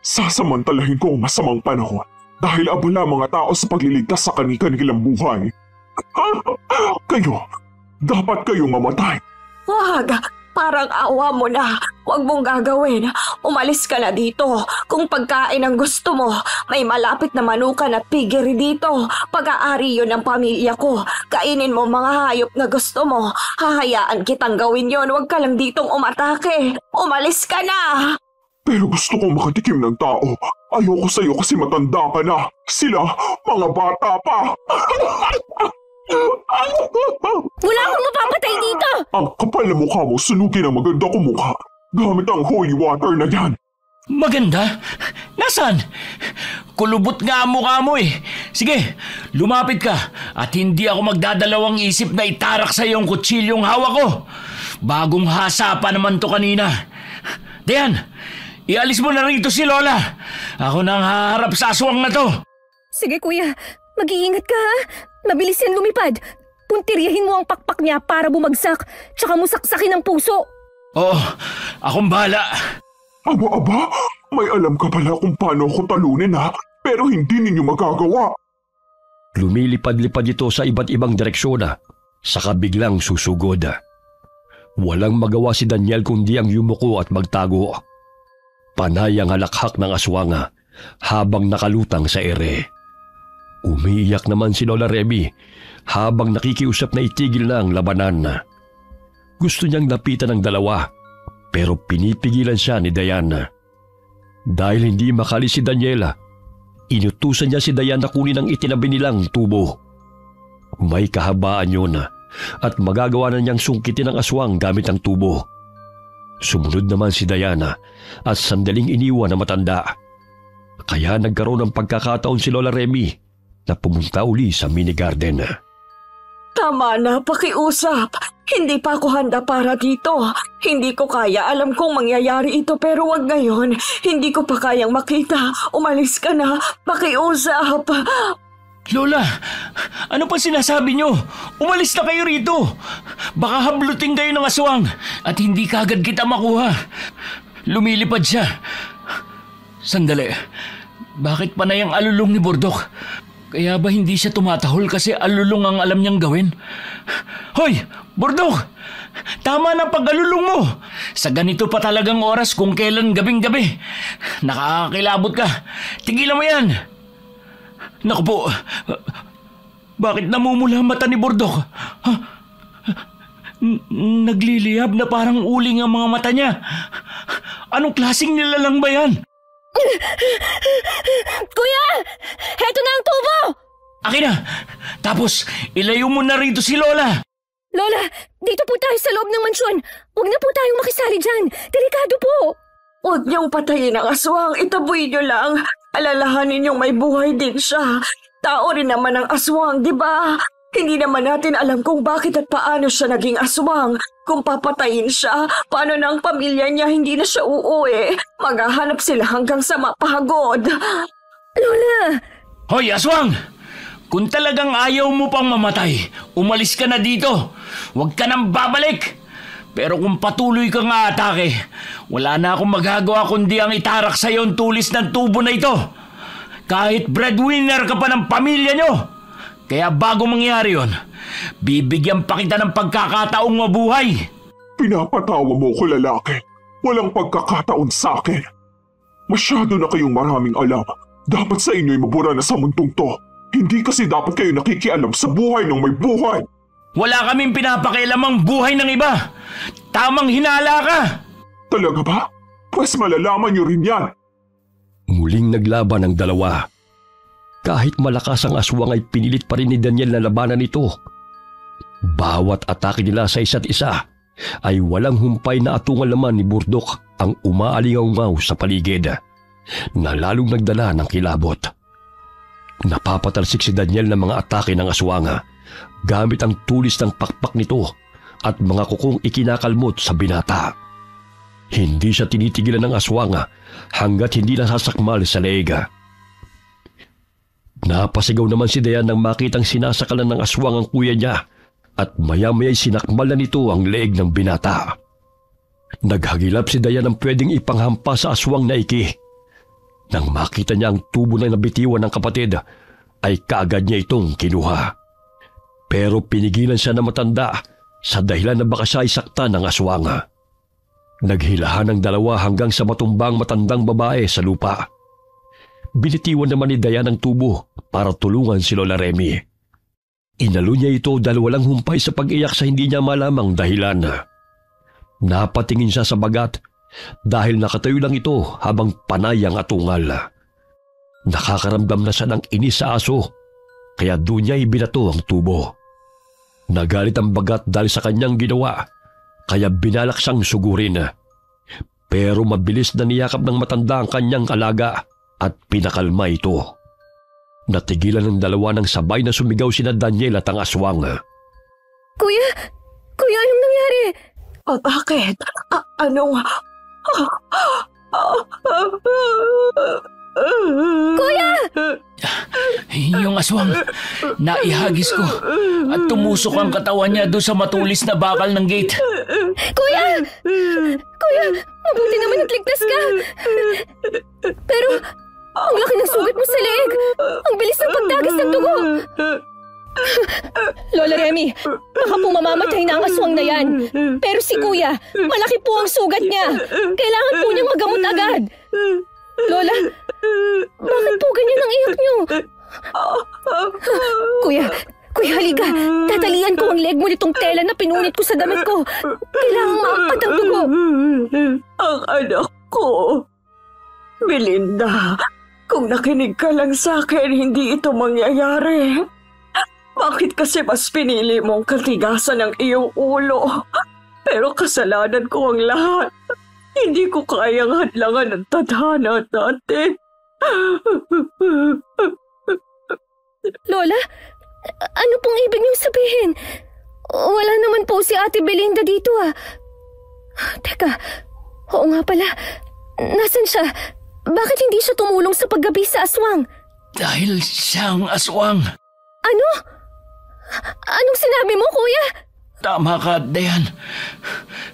Sasamantalahin ko ang masamang panahon dahil abala mga tao sa pagliligtas sa kanilang buhay. Dapat kayong mamatay. Wag! Parang awa mo na. Huwag mong gagawin. Umalis ka na dito. Kung pagkain ang gusto mo, may malapit na manukan at piggery dito. Pag-aari yun ng pamilya ko. Kainin mo mga hayop na gusto mo. Hahayaan kitang gawin yon. Huwag ka lang ditong umatake. Umalis ka na! Pero gusto kong makatikim ng tao. Ayoko sa'yo kasi matanda ka na. Sila, mga bata pa. Wala akong mapapatay dito! Ang kapal na mukha mo, sunugin ang maganda kong mukha. Gamit ang holy water na yan. Maganda? Nasaan? Kulubot nga ang mukha mo eh. Sige, lumapit ka at hindi ako magdadalawang isip na itarak sa iyong kutsilyong hawak ko. Bagong hasa pa naman to kanina. Diyan, ialis mo na rito si Lola. Ako nang haharap sa aswang na to. Sige kuya, mag-iingat ka ha. Mabilis yan lumipad. Puntiryahin mo ang pakpak niya para bumagsak, tsaka musaksakin ang puso. Oo, akong bahala. Aba, may alam ka pala kung paano ako talunin ha, pero hindi ninyo magagawa. Lumilipad-lipad ito sa iba't ibang direksyon, saka biglang susugod. Walang magawa si Daniel kundi ang yumuko at magtago. Panay ang halakhak ng aswang habang nakalutang sa ere. Umiiyak naman si Lola Remy habang nakikiusap na itigil na ang labanan. Gusto niyang lapitan ng dalawa pero pinipigilan siya ni Diana. Dahil hindi makali si Daniela, inutusan niya si Diana kunin ang itinabi nilang tubo. May kahabaan yun at magagawa na niyang sungkitin ang aswang gamit ang tubo. Sumunod naman si Diana at sandaling iniwan na matanda. Kaya nagkaroon ng pagkakataon si Lola Remy na pumunta uli sa mini garden. Tama na, pakiusap. Hindi pa ako handa para dito. Hindi ko kaya. Alam kong mangyayari ito pero wag ngayon. Hindi ko pa kayang makita. Umalis ka na. Pakiusap. Lola, ano pa sinasabi niyo? Umalis na kayo rito. Baka hablutin kayo ng aswang at hindi kagad kita makuha. Lumilipad siya. Sandali, bakit panay ang alulong ni Bordok? Kaya ba hindi siya tumatahol kasi alulong ang alam niyang gawin? Hoy, Bordok! Tama na pag-alulong mo! Sa ganito pa talagang oras kung kailan gabing-gabi. Nakakakilabot ka. Tigilan mo yan! Naku po, bakit namumula ang mata ni Burdok? Nagliliyab na parang uling ang mga mata niya. Anong klaseng nilalang ba yan? Kuya! Heto na ang tubo! Akin na! Tapos, ilayo mo na rito si Lola! Lola, dito po tayo sa loob ng mansyon. Huwag na po tayong makisali dyan. Delikado po. Huwag niyong patayin ang aswang. Itaboy niyo lang. Alalahanin niyong may buhay din siya. Tao rin naman ang aswang, di ba? Hindi naman natin alam kung bakit at paano siya naging aswang. Kung papatayin siya, paano na ang pamilya niya hindi na siya uuwi? Maghahanap sila hanggang sa mapagod. Lola! Hoy, aswang! Kung talagang ayaw mo pang mamatay, umalis ka na dito. Huwag ka nang babalik. Pero kung patuloy kang aatake, wala na akong magagawa kundi ang itarak sa iyo ang tulis ng tubo na ito. Kahit breadwinner ka pa ng pamilya nyo. Kaya bago mangyari yon, bibigyan pa kita ng pagkakataong mabuhay. Pinapatawa mo ko, lalaki. Walang pagkakataon sa akin. Masyado na kayong maraming alam. Dapat sa inyo'y mabura na sa mundong to. Hindi kasi dapat kayo nakikialam sa buhay ng may buhay. Wala kaming pinapakialamang buhay ng iba. Tamang hinala ka. Talaga ba? Pues malalaman niyo rin yan. Muling naglaban ang dalawa. Kahit malakas ang aswang ay pinilit pa rin ni Daniel na labanan ito. Bawat atake nila sa isa't isa ay walang humpay na atungal naman ni Burdok ang umaalingaw-ngaw sa paligid na lalong nagdala ng kilabot. Napapatalsik si Daniel ng mga atake ng aswanga gamit ang tulis ng pakpak nito at mga kukong ikinakalmot sa binata. Hindi siya tinitigilan ng aswanga hanggat hindi nasasakmal sa leeg. Napasigaw naman si Dayan nang makitang sinasakalan ng aswang ang kuya niya at maya-maya'y sinakmal na nito ang leeg ng binata. Naghagilap si Dayan ng pwedeng ipanghampa sa aswang na iki. Nang makita niya ang tubo na nabitiwan ng kapatid, ay kaagad niya itong kinuha. Pero pinigilan siya na matanda sa dahilan na baka siya ay saktan ng aswanga. Naghilahan ang dalawa hanggang sa matumbang matandang babae sa lupa. Binitiwan naman ni Dayan ang tubo para tulungan si Lola Remy. Inalo niya ito dahil walang humpay sa pag-iyak sa hindi niya malamang dahilan. Napatingin siya sa bagat dahil nakatayo lang ito habang panay ang atungal. Nakakaramdam na siya ng inis sa aso, kaya doon niya ibinato ang tubo. Nagalit ang bagat dahil sa kanyang ginawa, kaya binalak siyang sugurin. Pero mabilis na niyakap ng matanda ang kanyang alaga at pinakalma ito. Natigilan ng dalawa ng sabay na sumigaw sina Daniel at ang aswang. Kuya! Kuya, anong nangyari? Bakit? Anong... Kuya! Yung aswang, naihagis ko at tumusok ang katawan niya doon sa matulis na bakal ng gate. Kuya! Kuya, mabuti naman at ligtas ka. Pero, ang laki ng sugat mo sa leeg. Ang bilis ng pagtagis ng dugo. Lola Remy, baka po mamamatay na ang aswang na yan. Pero si Kuya, malaki po ang sugat niya. Kailangan po niyang magamot agad. Lola, bakit po ganyan ang iyak niyo? Kuya, halika. Tatalian ko ang leg mo nitong tela na pinunit ko sa damit ko. Kailangang maangkat ang dugo. Ang anak ko. Melinda, kung nakinig ka lang sa akin, hindi ito mangyayari. Bakit kasi mas pinili mong katigasan ng iyong ulo? Pero kasalanan ko ang lahat. Hindi ko kayang hadlangan ng tadhana natin. Lola, ano pong ibig niyong sabihin? Wala naman po si Ate Belinda dito ah. Teka, oo nga pala. Nasaan siya? Bakit hindi siya tumulong sa paggabi sa aswang? Dahil siyang aswang. Ano? Anong sinabi mo, Kuya? Tama ka, Dayan.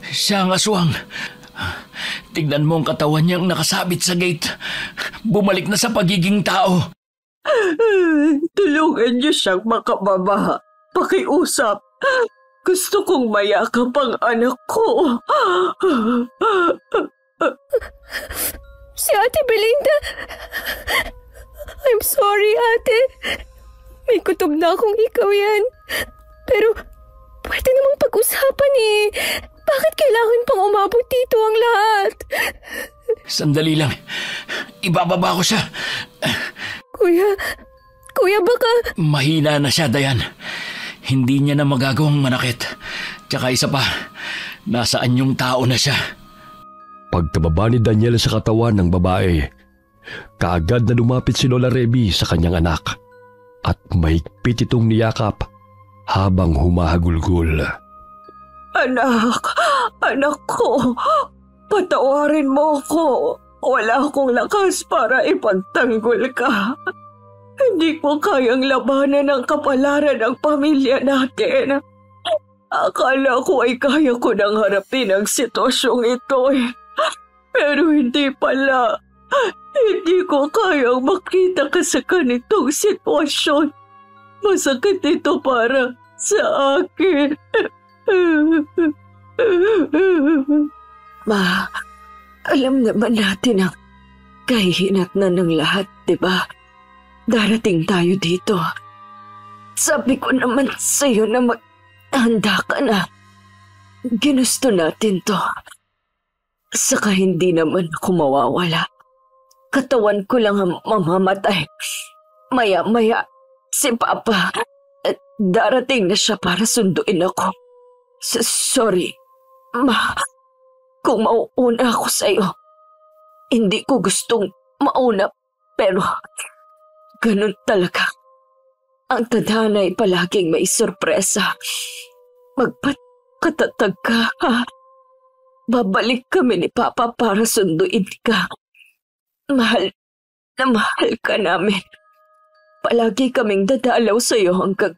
Siyang aswang. Tignan mo ang katawan niyang nakasabit sa gate. Bumalik na sa pagiging tao. Tulungan niyo siyang makababa. Pakiusap. Gusto kong mayakap ang anak ko. Si Ate Belinda I'm sorry, ate. May kutob na akong ikaw yan. Pero pwede namang pag-usapan eh. Bakit kailangan pang umabot dito ang lahat? Sandali lang. Ibababa ko siya. Kuya baka... Mahina na siya, Dayan. Hindi niya na magagawang manakit. Tsaka isa pa, nasaan yung tao na siya? Pagkababa ni Daniel sa katawan ng babae, kaagad na lumapit si Lola Reby sa kanyang anak at mahigpit itong niyakap habang humahagulgol. Anak ko, patawarin mo ko. Wala akong lakas para ipagtanggol ka. Hindi ko kayang labanan ang kapalaran ng pamilya natin. Akala ko ay kaya ko nang harapin ang sitwasyong ito eh. Pero hindi pala. Hindi ko kayang makita ka sa ganitong sitwasyon. Masakit ito para sa akin. Ma, alam naman natin ang kahihinatnan ng lahat, diba? Darating tayo dito. Sabi ko naman sa'yo na maghanda ka na. Ginusto natin to. Saka hindi naman ako mawawala. Katawan ko lang ang mamamatay. Maya-maya, si Papa, darating na siya para sunduin ako. Sorry, Ma. Kung mauuna ako sa'yo, hindi ko gustong mauna, pero ganun talaga. Ang tadhana ay palaging may sorpresa. Magpakatatag ka, ha? Babalik kami ni Papa para sunduin ka. Mahal na mahal ka namin. Palagi kaming dadalaw sa'yo hanggang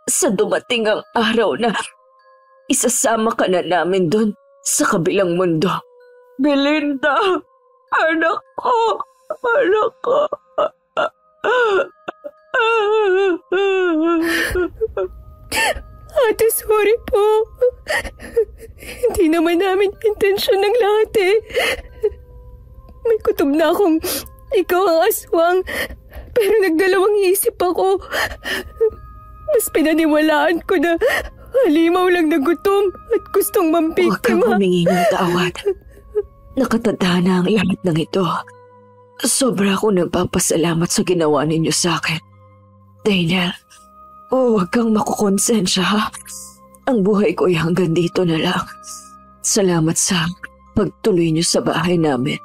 sa dumating ang araw na isasama ka na namin doon sa kabilang mundo. Belinda! Anak ko! Anak ko! Ate, sorry po. Hindi naman namin intensyon ng lahat eh. May kutob na akong ikaw ang aswang, pero nagdalawang isip ako. Mas pinaniwalaan ko na halimaw lang na gutom at gustong mambiktima. Huwag kang humingi ng tawad. Nakatadhana ang lahat ng ito. Sobra akong nagpapasalamat sa ginawa ninyo sa akin. Daniel, huwag kang makukonsensya, ha? Ang buhay ko ay hanggang dito na lang. Salamat sa pagtuloy niyo sa bahay namin.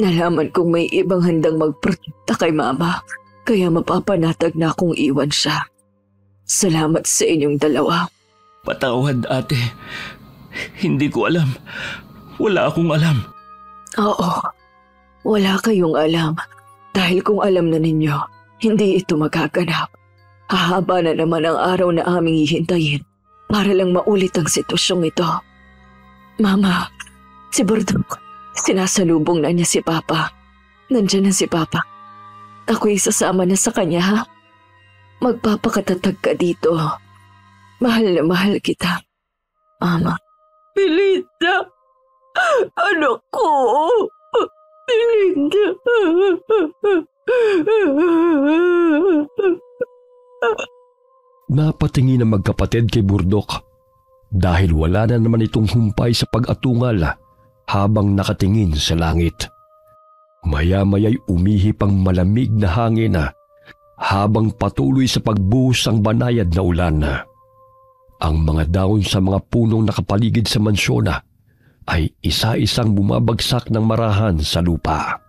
Nalaman kong may ibang handang magprotekta kay Mama, kaya mapapanatag na akong iwan siya. Salamat sa inyong dalawa. Patawad, ate. Hindi ko alam. Wala akong alam. Oo, wala kayong alam. Dahil kung alam na ninyo, hindi ito magaganap. Hahaba na naman ang araw na aming hihintayin para lang maulit ang sitwasyong ito. Mama, si Bordok, sinasalubong na niya si Papa. Nandiyan na si Papa. Ako'y sasama na sa kanya, ha? Magpapakatatag ka dito. Mahal na mahal kita, Mama. Belinda! Anak ko! Belinda! Napatingin ang magkapatid kay Burdok dahil wala na naman itong humpay sa pag-atungal habang nakatingin sa langit. Maya-maya'y umihip ang malamig na hangin habang patuloy sa pagbuhos ang banayad na ulan. Ang mga dahon sa mga punong nakapaligid sa mansyon ay isa-isang bumabagsak ng marahan sa lupa.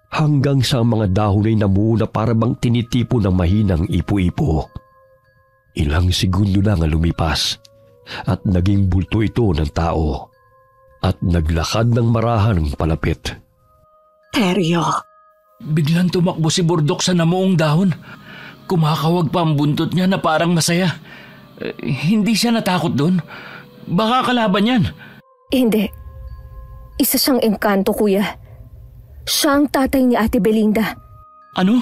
Hanggang sa mga dahon ay namuo na para bang tinitipo ng mahinang ipo-ipo. Ilang segundo lang ang lumipas at naging bulto ito ng tao at naglakad ng marahan palapit. Teryo! Biglang tumakbo si Burdok sa namuong dahon. Kumakawag pa ang buntot niya na parang masaya. Hindi siya natakot doon. Baka kalaban yan. Hindi. Isa siyang engkanto, kuya. Siya ang tatay ni Ate Belinda. Ano?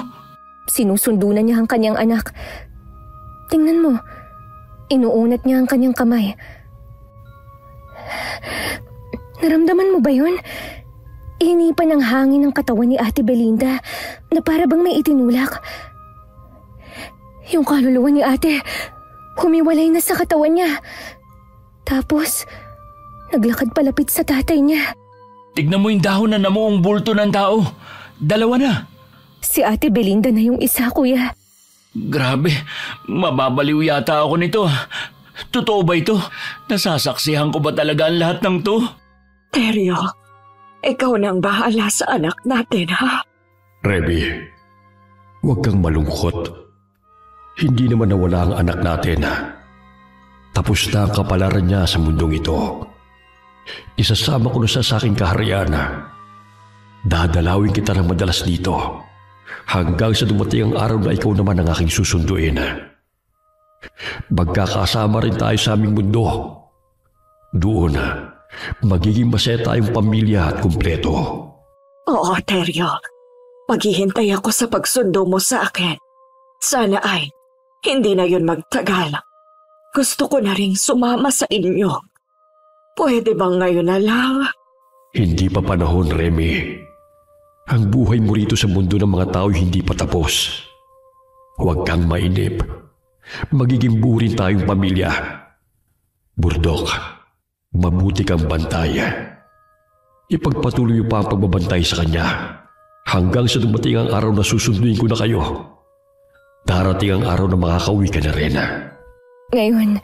Sinusundo na niya ang kanyang anak. Tingnan mo. Inuunat niya ang kanyang kamay. Naramdaman mo ba yun? Hinipan ng hangin ng katawan ni Ate Belinda na para bang may itinulak. Yung kaluluwa ni ate, humiwalay na sa katawan niya. Tapos, naglakad palapit sa tatay niya. Tignan mo yung dahon na namuong bulto ng tao. 2 na. Si Ate Belinda na yung isa, kuya. Grabe, mababaliw yata ako nito. Totoo ba ito? Nasasaksihan ko ba talaga ang lahat ng to? Teryo, ikaw nang bahala sa anak natin, ha? Remy, huwag kang malungkot. Hindi naman nawala ang anak natin. Tapos na ang kapalaran niya sa mundong ito. Isasama ko na siya sa aking kaharian. Dadalawin kita ng madalas dito hanggang sa dumating ang araw na ikaw naman ang aking susunduin. Magkakasama rin tayo sa aming mundo. Doon, magiging masaya tayong pamilya at kumpleto. Oo, Teryo. Maghihintay ako sa pagsundo mo sa akin. Sana ay hindi na yun magtagal. Gusto ko na ring sumama sa inyo. Pwede bang ngayon na lang? Hindi pa panahon, Remy. Ang buhay mo rito sa mundo ng mga tao hindi pa tapos. Huwag kang mainip. Magiging buo rin tayong pamilya. Burdok, mabuti kang bantay. Ipagpatuloy pa ang pagbabantay sa kanya hanggang sa dumating ang araw na susunduin ko na kayo. Darating ang araw na makakauwi ka na rin. Ngayon,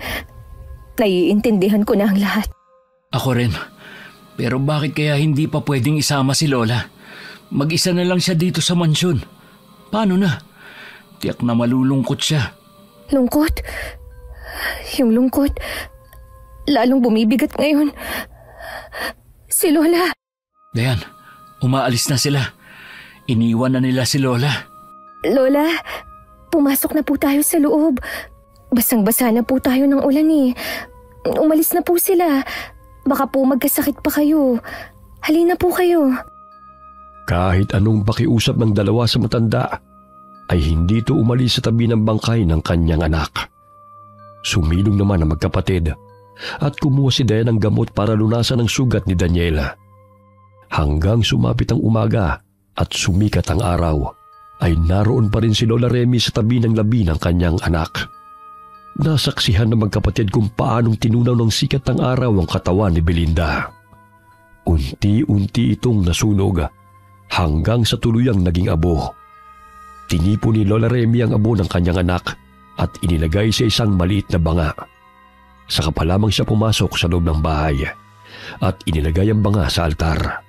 naiintindihan ko na ang lahat. Ako rin. Pero bakit kaya hindi pa pwedeng isama si Lola? Mag-isa na lang siya dito sa mansyon. Paano na? Tiyak na malulungkot siya. Lungkot? Yung lungkot, lalong bumibigat ngayon. Si Lola. Dayan, umaalis na sila. Iniwan na nila si Lola. Lola, pumasok na po tayo sa loob. Basang-basa na po tayo ng ulan eh. Umalis na po sila. Baka po magkasakit pa kayo. Halina po kayo. Kahit anong pakiusap ng dalawa sa matanda, ay hindi ito umalis sa tabi ng bangkay ng kanyang anak. Sumilong naman ang magkapatid at kumuha si Dayan ng gamot para lunasan ang sugat ni Daniela. Hanggang sumapit ang umaga at sumikat ang araw, ay naroon pa rin si Lola Remy sa tabi ng labi ng kanyang anak. Nasaksihan ng magkapatid kung paanong tinunaw ng sikat ng araw ang katawan ni Belinda. Unti-unti itong nasunog hanggang sa tuluyang naging abo. Tinipo ni Lola Remy ang abo ng kanyang anak at inilagay sa isang maliit na banga. Saka pa lamang siya pumasok sa loob ng bahay at inilagay ang banga sa altar.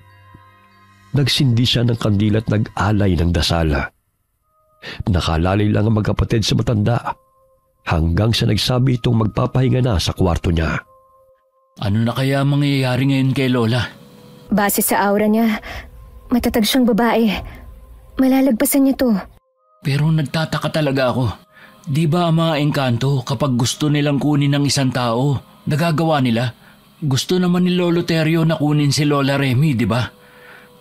Nagsindi siya ng kandila at nag-alay ng dasal. Nakalalay lang ang magkapatid sa matanda hanggang sa nagsabi itong magpapahinga na sa kwarto niya. Ano na kaya mangyayari ngayon kay Lola? Base sa aura niya, matatag siyang babae. Malalagpasan niya to. Pero nagtataka talaga ako. Di ba ang mga engkanto kapag gusto nilang kunin ng isang tao, nagagawa nila? Gusto naman ni Lolo Teryo na kunin si Lola Remy, di ba?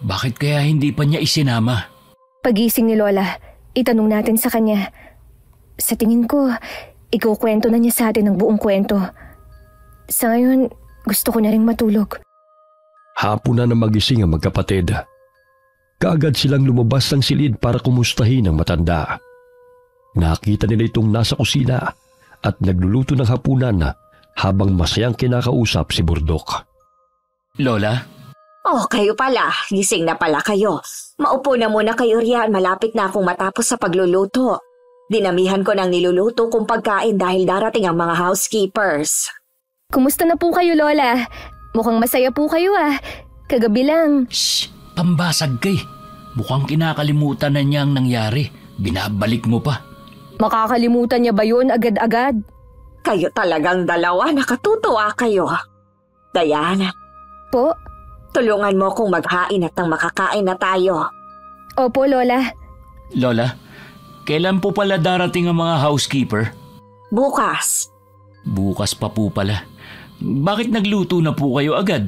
Bakit kaya hindi pa niya isinama? Pagising ni Lola, itanong natin sa kanya. Sa tingin ko, ikukwento na niya sa atin ang buong kwento. Sa ngayon, gusto ko na rin matulog. Hapon na magising ang magkapatid. Kaagad silang lumabas ng silid para kumustahin ang matanda. Nakita nila itong nasa kusina at nagluluto ng hapunan habang masayang kinakausap si Burdok. Lola? Oh, kayo pala. Gising na pala kayo. Maupo na muna kayo riyan. Malapit na akong matapos sa pagluluto. Dinamihan ko ng niluluto kong pagkain dahil darating ang mga housekeepers. Kumusta na po kayo, Lola? Mukhang masaya po kayo ah. Kagabi lang. Shh! Pambasag kay. Mukhang kinakalimutan na niya ang nangyari. Binabalik mo pa. Makakalimutan niya ba yun agad-agad? Kayo talagang dalawa. Nakatutuwa kayo. Diana. Po? Tulungan mo kung maghain at nang makakain na tayo. Opo, Lola. Lola, kailan po pala darating ang mga housekeeper? Bukas. Bukas pa po pala. Bakit nagluto na po kayo agad?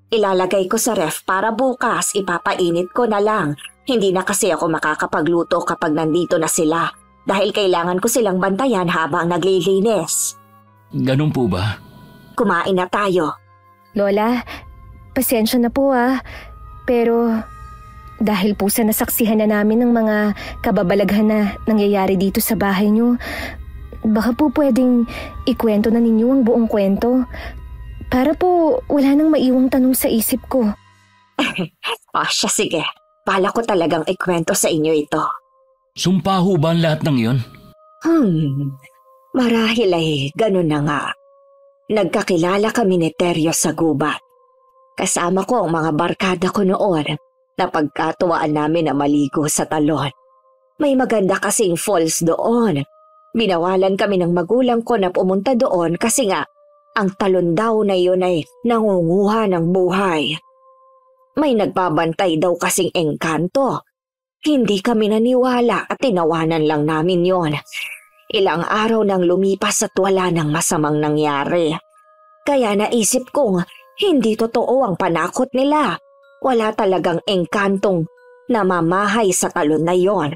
Ilalagay ko sa ref para bukas ipapainit ko na lang. Hindi na kasi ako makakapagluto kapag nandito na sila dahil kailangan ko silang bantayan habang naglilinis. Ganun po ba? Kumain na tayo. Lola, pasensya na po ah. Pero dahil po sa nasaksihan na namin ng mga kababalaghan na nangyayari dito sa bahay niyo, baka po pwedeng ikwento na ninyo ang buong kwento para po wala nang maiwang tanong sa isip ko. Siya, sige. Pala ko talagang ikwento sa inyo ito. Sumpa ho ba ang lahat ng iyon? Marahil ay ganun na nga. Nagkakilala kami ni Teryo sa gubat. Kasama ko ang mga barkada ko noon na pagkatuwaan namin na maligo sa talon. May maganda kasing falls doon. Binawalan kami ng magulang ko na pumunta doon kasi nga ang talon daw na yun ay nangunguha ng buhay. May nagbabantay daw kasing engkanto. Hindi kami naniwala at tinawanan lang namin yon. Ilang araw nang lumipas at wala nang masamang nangyari. Kaya naisip kong hindi totoo ang panakot nila. Wala talagang engkantong namamahay sa talon na yon.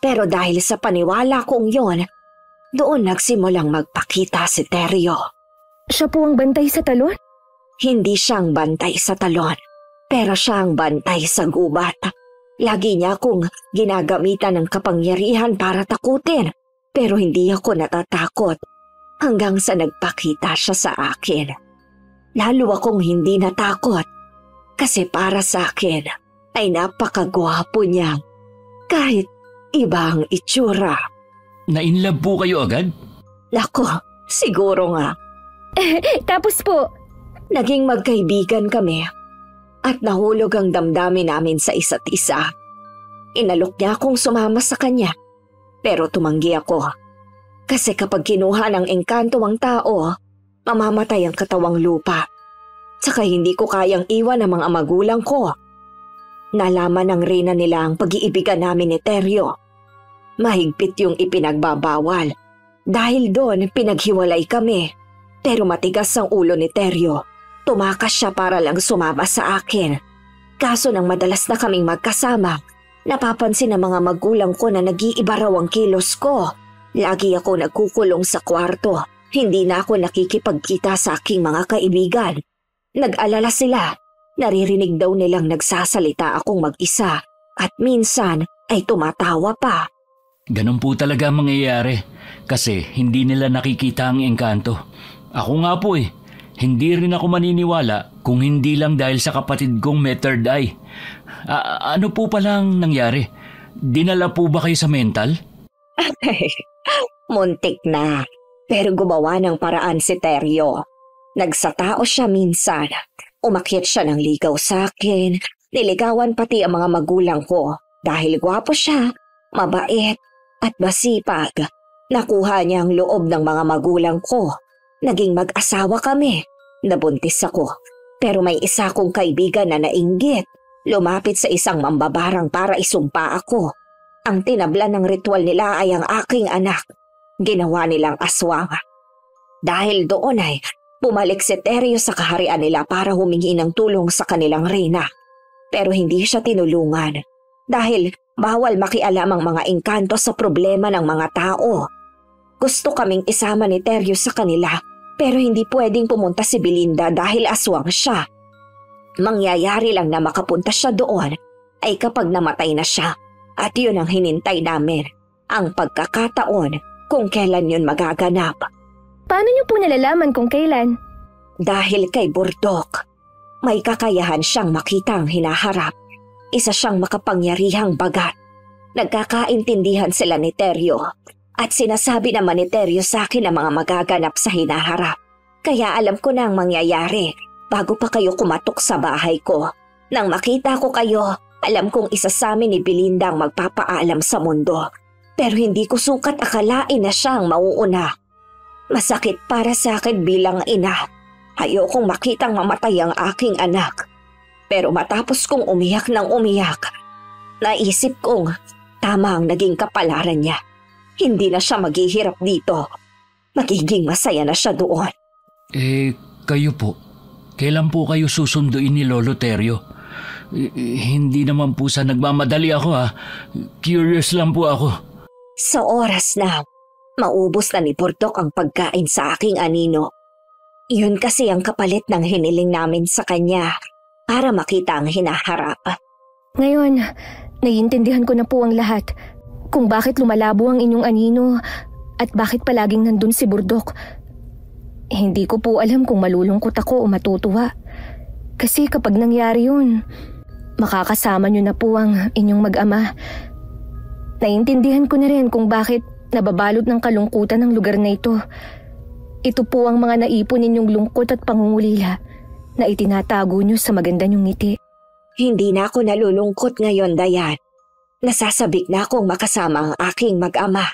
Pero dahil sa paniwala kong yon, doon nagsimulang magpakita si Teryo. Siya po ang bantay sa talon? Hindi siyang bantay sa talon, pero siyang bantay sa gubat. Lagi niya akong ginagamitan ng kapangyarihan para takutin, pero hindi ako natatakot hanggang sa nagpakita siya sa akin. Lalo akong hindi natakot kasi para sa akin ay napakagwapo niya kahit ibang itsura. Na-inlove po kayo agad? Nako, siguro nga. Tapos po? Naging magkaibigan kami at nahulog ang damdamin namin sa isa't isa. Inalok niya akong sumama sa kanya, pero tumanggi ako. Kasi kapag kinuha ng engkanto ang tao, mamamatay ang katawang lupa. Tsaka hindi ko kayang iwan ang mga magulang ko. Nalaman ng reyna nila ang pag-iibigan namin ni Teryo. Mahigpit yung ipinagbabawal. Dahil doon pinaghiwalay kami. Pero matigas ang ulo ni Teryo. Tumakas siya para lang sumama sa akin. Kaso nang madalas na kaming magkasama, napapansin ng mga magulang ko na nag-iiba raw ang kilos ko. Lagi ako nagkukulong sa kwarto. Hindi na ako nakikipagkita sa aking mga kaibigan. Nag-alala sila. Naririnig daw nilang nagsasalita akong mag-isa at minsan ay tumatawa pa. Ganun po talaga ang mangyayari kasi hindi nila nakikita ang engkanto. Ako nga po hindi rin ako maniniwala kung hindi lang dahil sa kapatid kong may third eye. Ano po palang nangyari? Dinala po ba kayo sa mental? Muntik na, pero gumawa ng paraan si Teryo. Nagsatao siya minsan. Umakyat siya ng ligaw sa akin. Niligawan pati ang mga magulang ko. Dahil gwapo siya, mabait, at masipag. Nakuha niya ang loob ng mga magulang ko. Naging mag-asawa kami. Nabuntis ako. Pero may isa kong kaibigan na nainggit. Lumapit sa isang mambabarang para isumpa ako. Ang tinablan ng ritual nila ay ang aking anak. Ginawa nilang aswang. Dahil doon ay bumalik si Teryo sa kaharian nila para humingi ng tulong sa kanilang reyna. Pero hindi siya tinulungan dahil bawal makialam ang mga engkanto sa problema ng mga tao. Gusto kaming isama ni Teryo sa kanila pero hindi pwedeng pumunta si Belinda dahil aswang siya. Mangyayari lang na makapunta siya doon ay kapag namatay na siya at yun ang hinintay namin, ang pagkakataon kung kailan yun magaganap. Paano niyo po nalalaman kung kailan? Dahil kay Burdok, may kakayahan siyang makita ang hinaharap. Isa siyang makapangyarihang bagat. Nagkakaintindihan sila ni Teryo at sinasabi naman ni Teryo sa akin ang mga magaganap sa hinaharap. Kaya alam ko na ang mangyayari bago pa kayo kumatok sa bahay ko. Nang makita ko kayo, alam kong isa sa amin ni Belinda ang magpapaalam sa mundo. Pero hindi ko sukat akalain na siya ang mauuna. Masakit para sa akin bilang ina. Ayokong makitang mamatay ang aking anak. Pero matapos kong umiyak ng umiyak, naisip kong tama ang naging kapalaran niya. Hindi na siya maghihirap dito. Magiging masaya na siya doon. Kayo po. Kailan po kayo susunduin ni Lolo Teryo? Hindi naman po sa nagmamadali ako Curious lang po ako. Sa oras na maubos na ni Burdok ang pagkain sa aking anino. Yun kasi ang kapalit ng hiniling namin sa kanya. para makita ang hinaharap. Ngayon, naiintindihan ko na po ang lahat. Kung bakit lumalabo ang inyong anino at bakit palaging nandun si Burdok. Hindi ko po alam kung malulungkot ako o matutuwa. Kasi kapag nangyari yun, makakasama niyo na po ang inyong mag-ama. Naiintindihan ko na rin kung bakit nababalot ng kalungkutan ng lugar na ito. Ito po ang mga naipon ninyong lungkot at pangungulila na itinatago niyo sa maganda niyong ngiti. Hindi na ako nalulungkot ngayon, Dayan. Nasasabik na akong makasama ang aking mag-ama.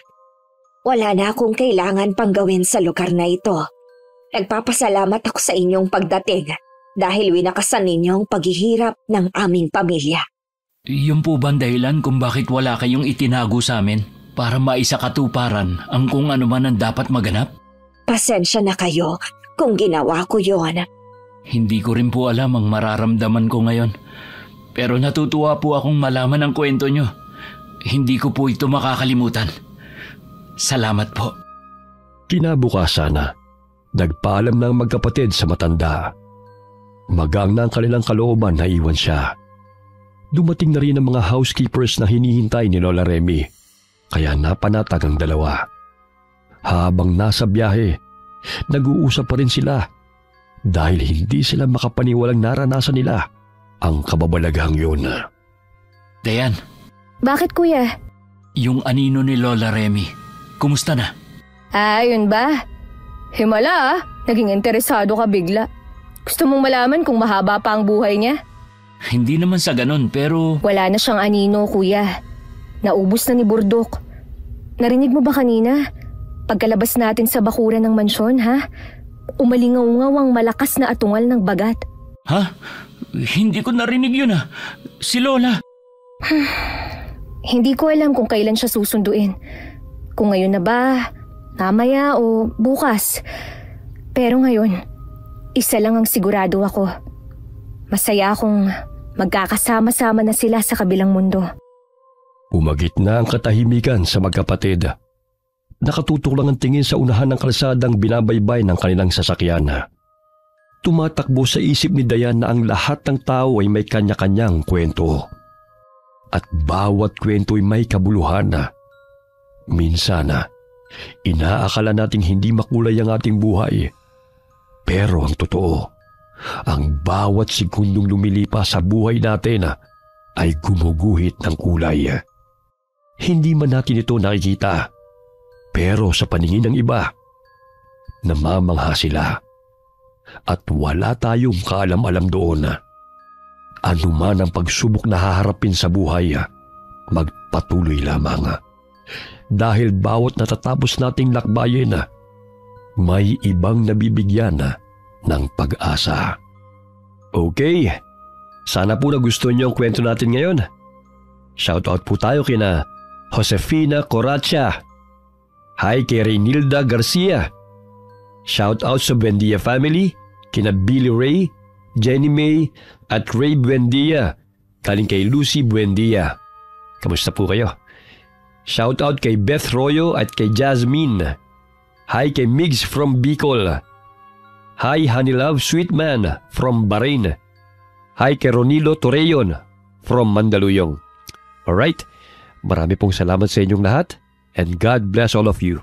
Wala na akong kailangan pang gawin sa lugar na ito. Nagpapasalamat ako sa inyong pagdating dahil winakasan ninyo ang paghihirap ng aming pamilya. Yun po ba ang dahilan kung bakit wala kayong itinago sa amin para maisakatuparan ang kung ano man ang dapat maganap? Pasensya na kayo kung ginawa ko yon. Hindi ko rin po alam ang mararamdaman ko ngayon. Pero natutuwa po akong malaman ang kwento nyo. Hindi ko po ito makakalimutan. Salamat po. Kinabukasan, nagpaalam ng magkapatid sa matanda. Magang na ang kanilang kalooban na iwan siya. Dumating na rin ang mga housekeepers na hinihintay ni Lola Remy, kaya napanatag ang dalawa. Habang nasa biyahe, nag-uusap pa rin sila dahil hindi sila makapaniwalang naranasan nila ang kababalaghang yun. Dayan. Bakit kuya? Yung anino ni Lola Remy, kumusta na? Yun ba? Himala naging interesado ka bigla. Gusto mong malaman kung mahaba pa ang buhay niya? Hindi naman sa ganun pero... Wala na siyang anino, kuya. Naubos na ni Burdok. Narinig mo ba kanina? Pagkalabas natin sa bakuran ng mansyon, ha? Umalingaw-ngaw ang malakas na atungal ng bagat. Ha? Hindi ko narinig yun Si Lola. Hindi ko alam kung kailan siya susunduin. Kung ngayon na ba, mamaya o bukas. Pero ngayon, isa lang ang sigurado ako. Masaya akong magkakasama-sama na sila sa kabilang mundo. Umagit na ang katahimikan sa magkapatid. Nakatutok lang ang tingin sa unahan ng kalsadang binabaybay ng kanilang sasakyan. Tumatakbo sa isip ni Dayan na ang lahat ng tao ay may kanya-kanyang kwento. At bawat kwento ay may kabuluhan. Minsan, inaakala nating hindi makulay ang ating buhay. Pero ang totoo, ang bawat segundong lumilipas sa buhay natin ay gumuguhit ng kulay. Hindi man natin ito nakikita, pero sa paningin ng iba, namamangha sila. At wala tayong kaalam-alam doon. Ano man ang pagsubok na haharapin sa buhay, magpatuloy lamang. Dahil bawat natatapos nating lakbayin, may ibang nabibigyan ng pag-asa. Okay, sana po nagustuhan niyo ang kwento natin ngayon. Shoutout po tayo kina Josefina Coracha. Hi kay Reynilda Garcia. Shoutout sa Buendia family, kina Billy Ray, Jenny May at Ray Buendia. Galing kay Lucy Buendia. Kamusta po kayo? Shoutout kay Beth Royo at kay Jasmine. Hi kay Migs from Bicol. Hi Honey Love Sweet Man from Bahrain. Hi kay Ronilo Torreyon from Mandaluyong. Alright, marami pong salamat sa inyong lahat and God bless all of you.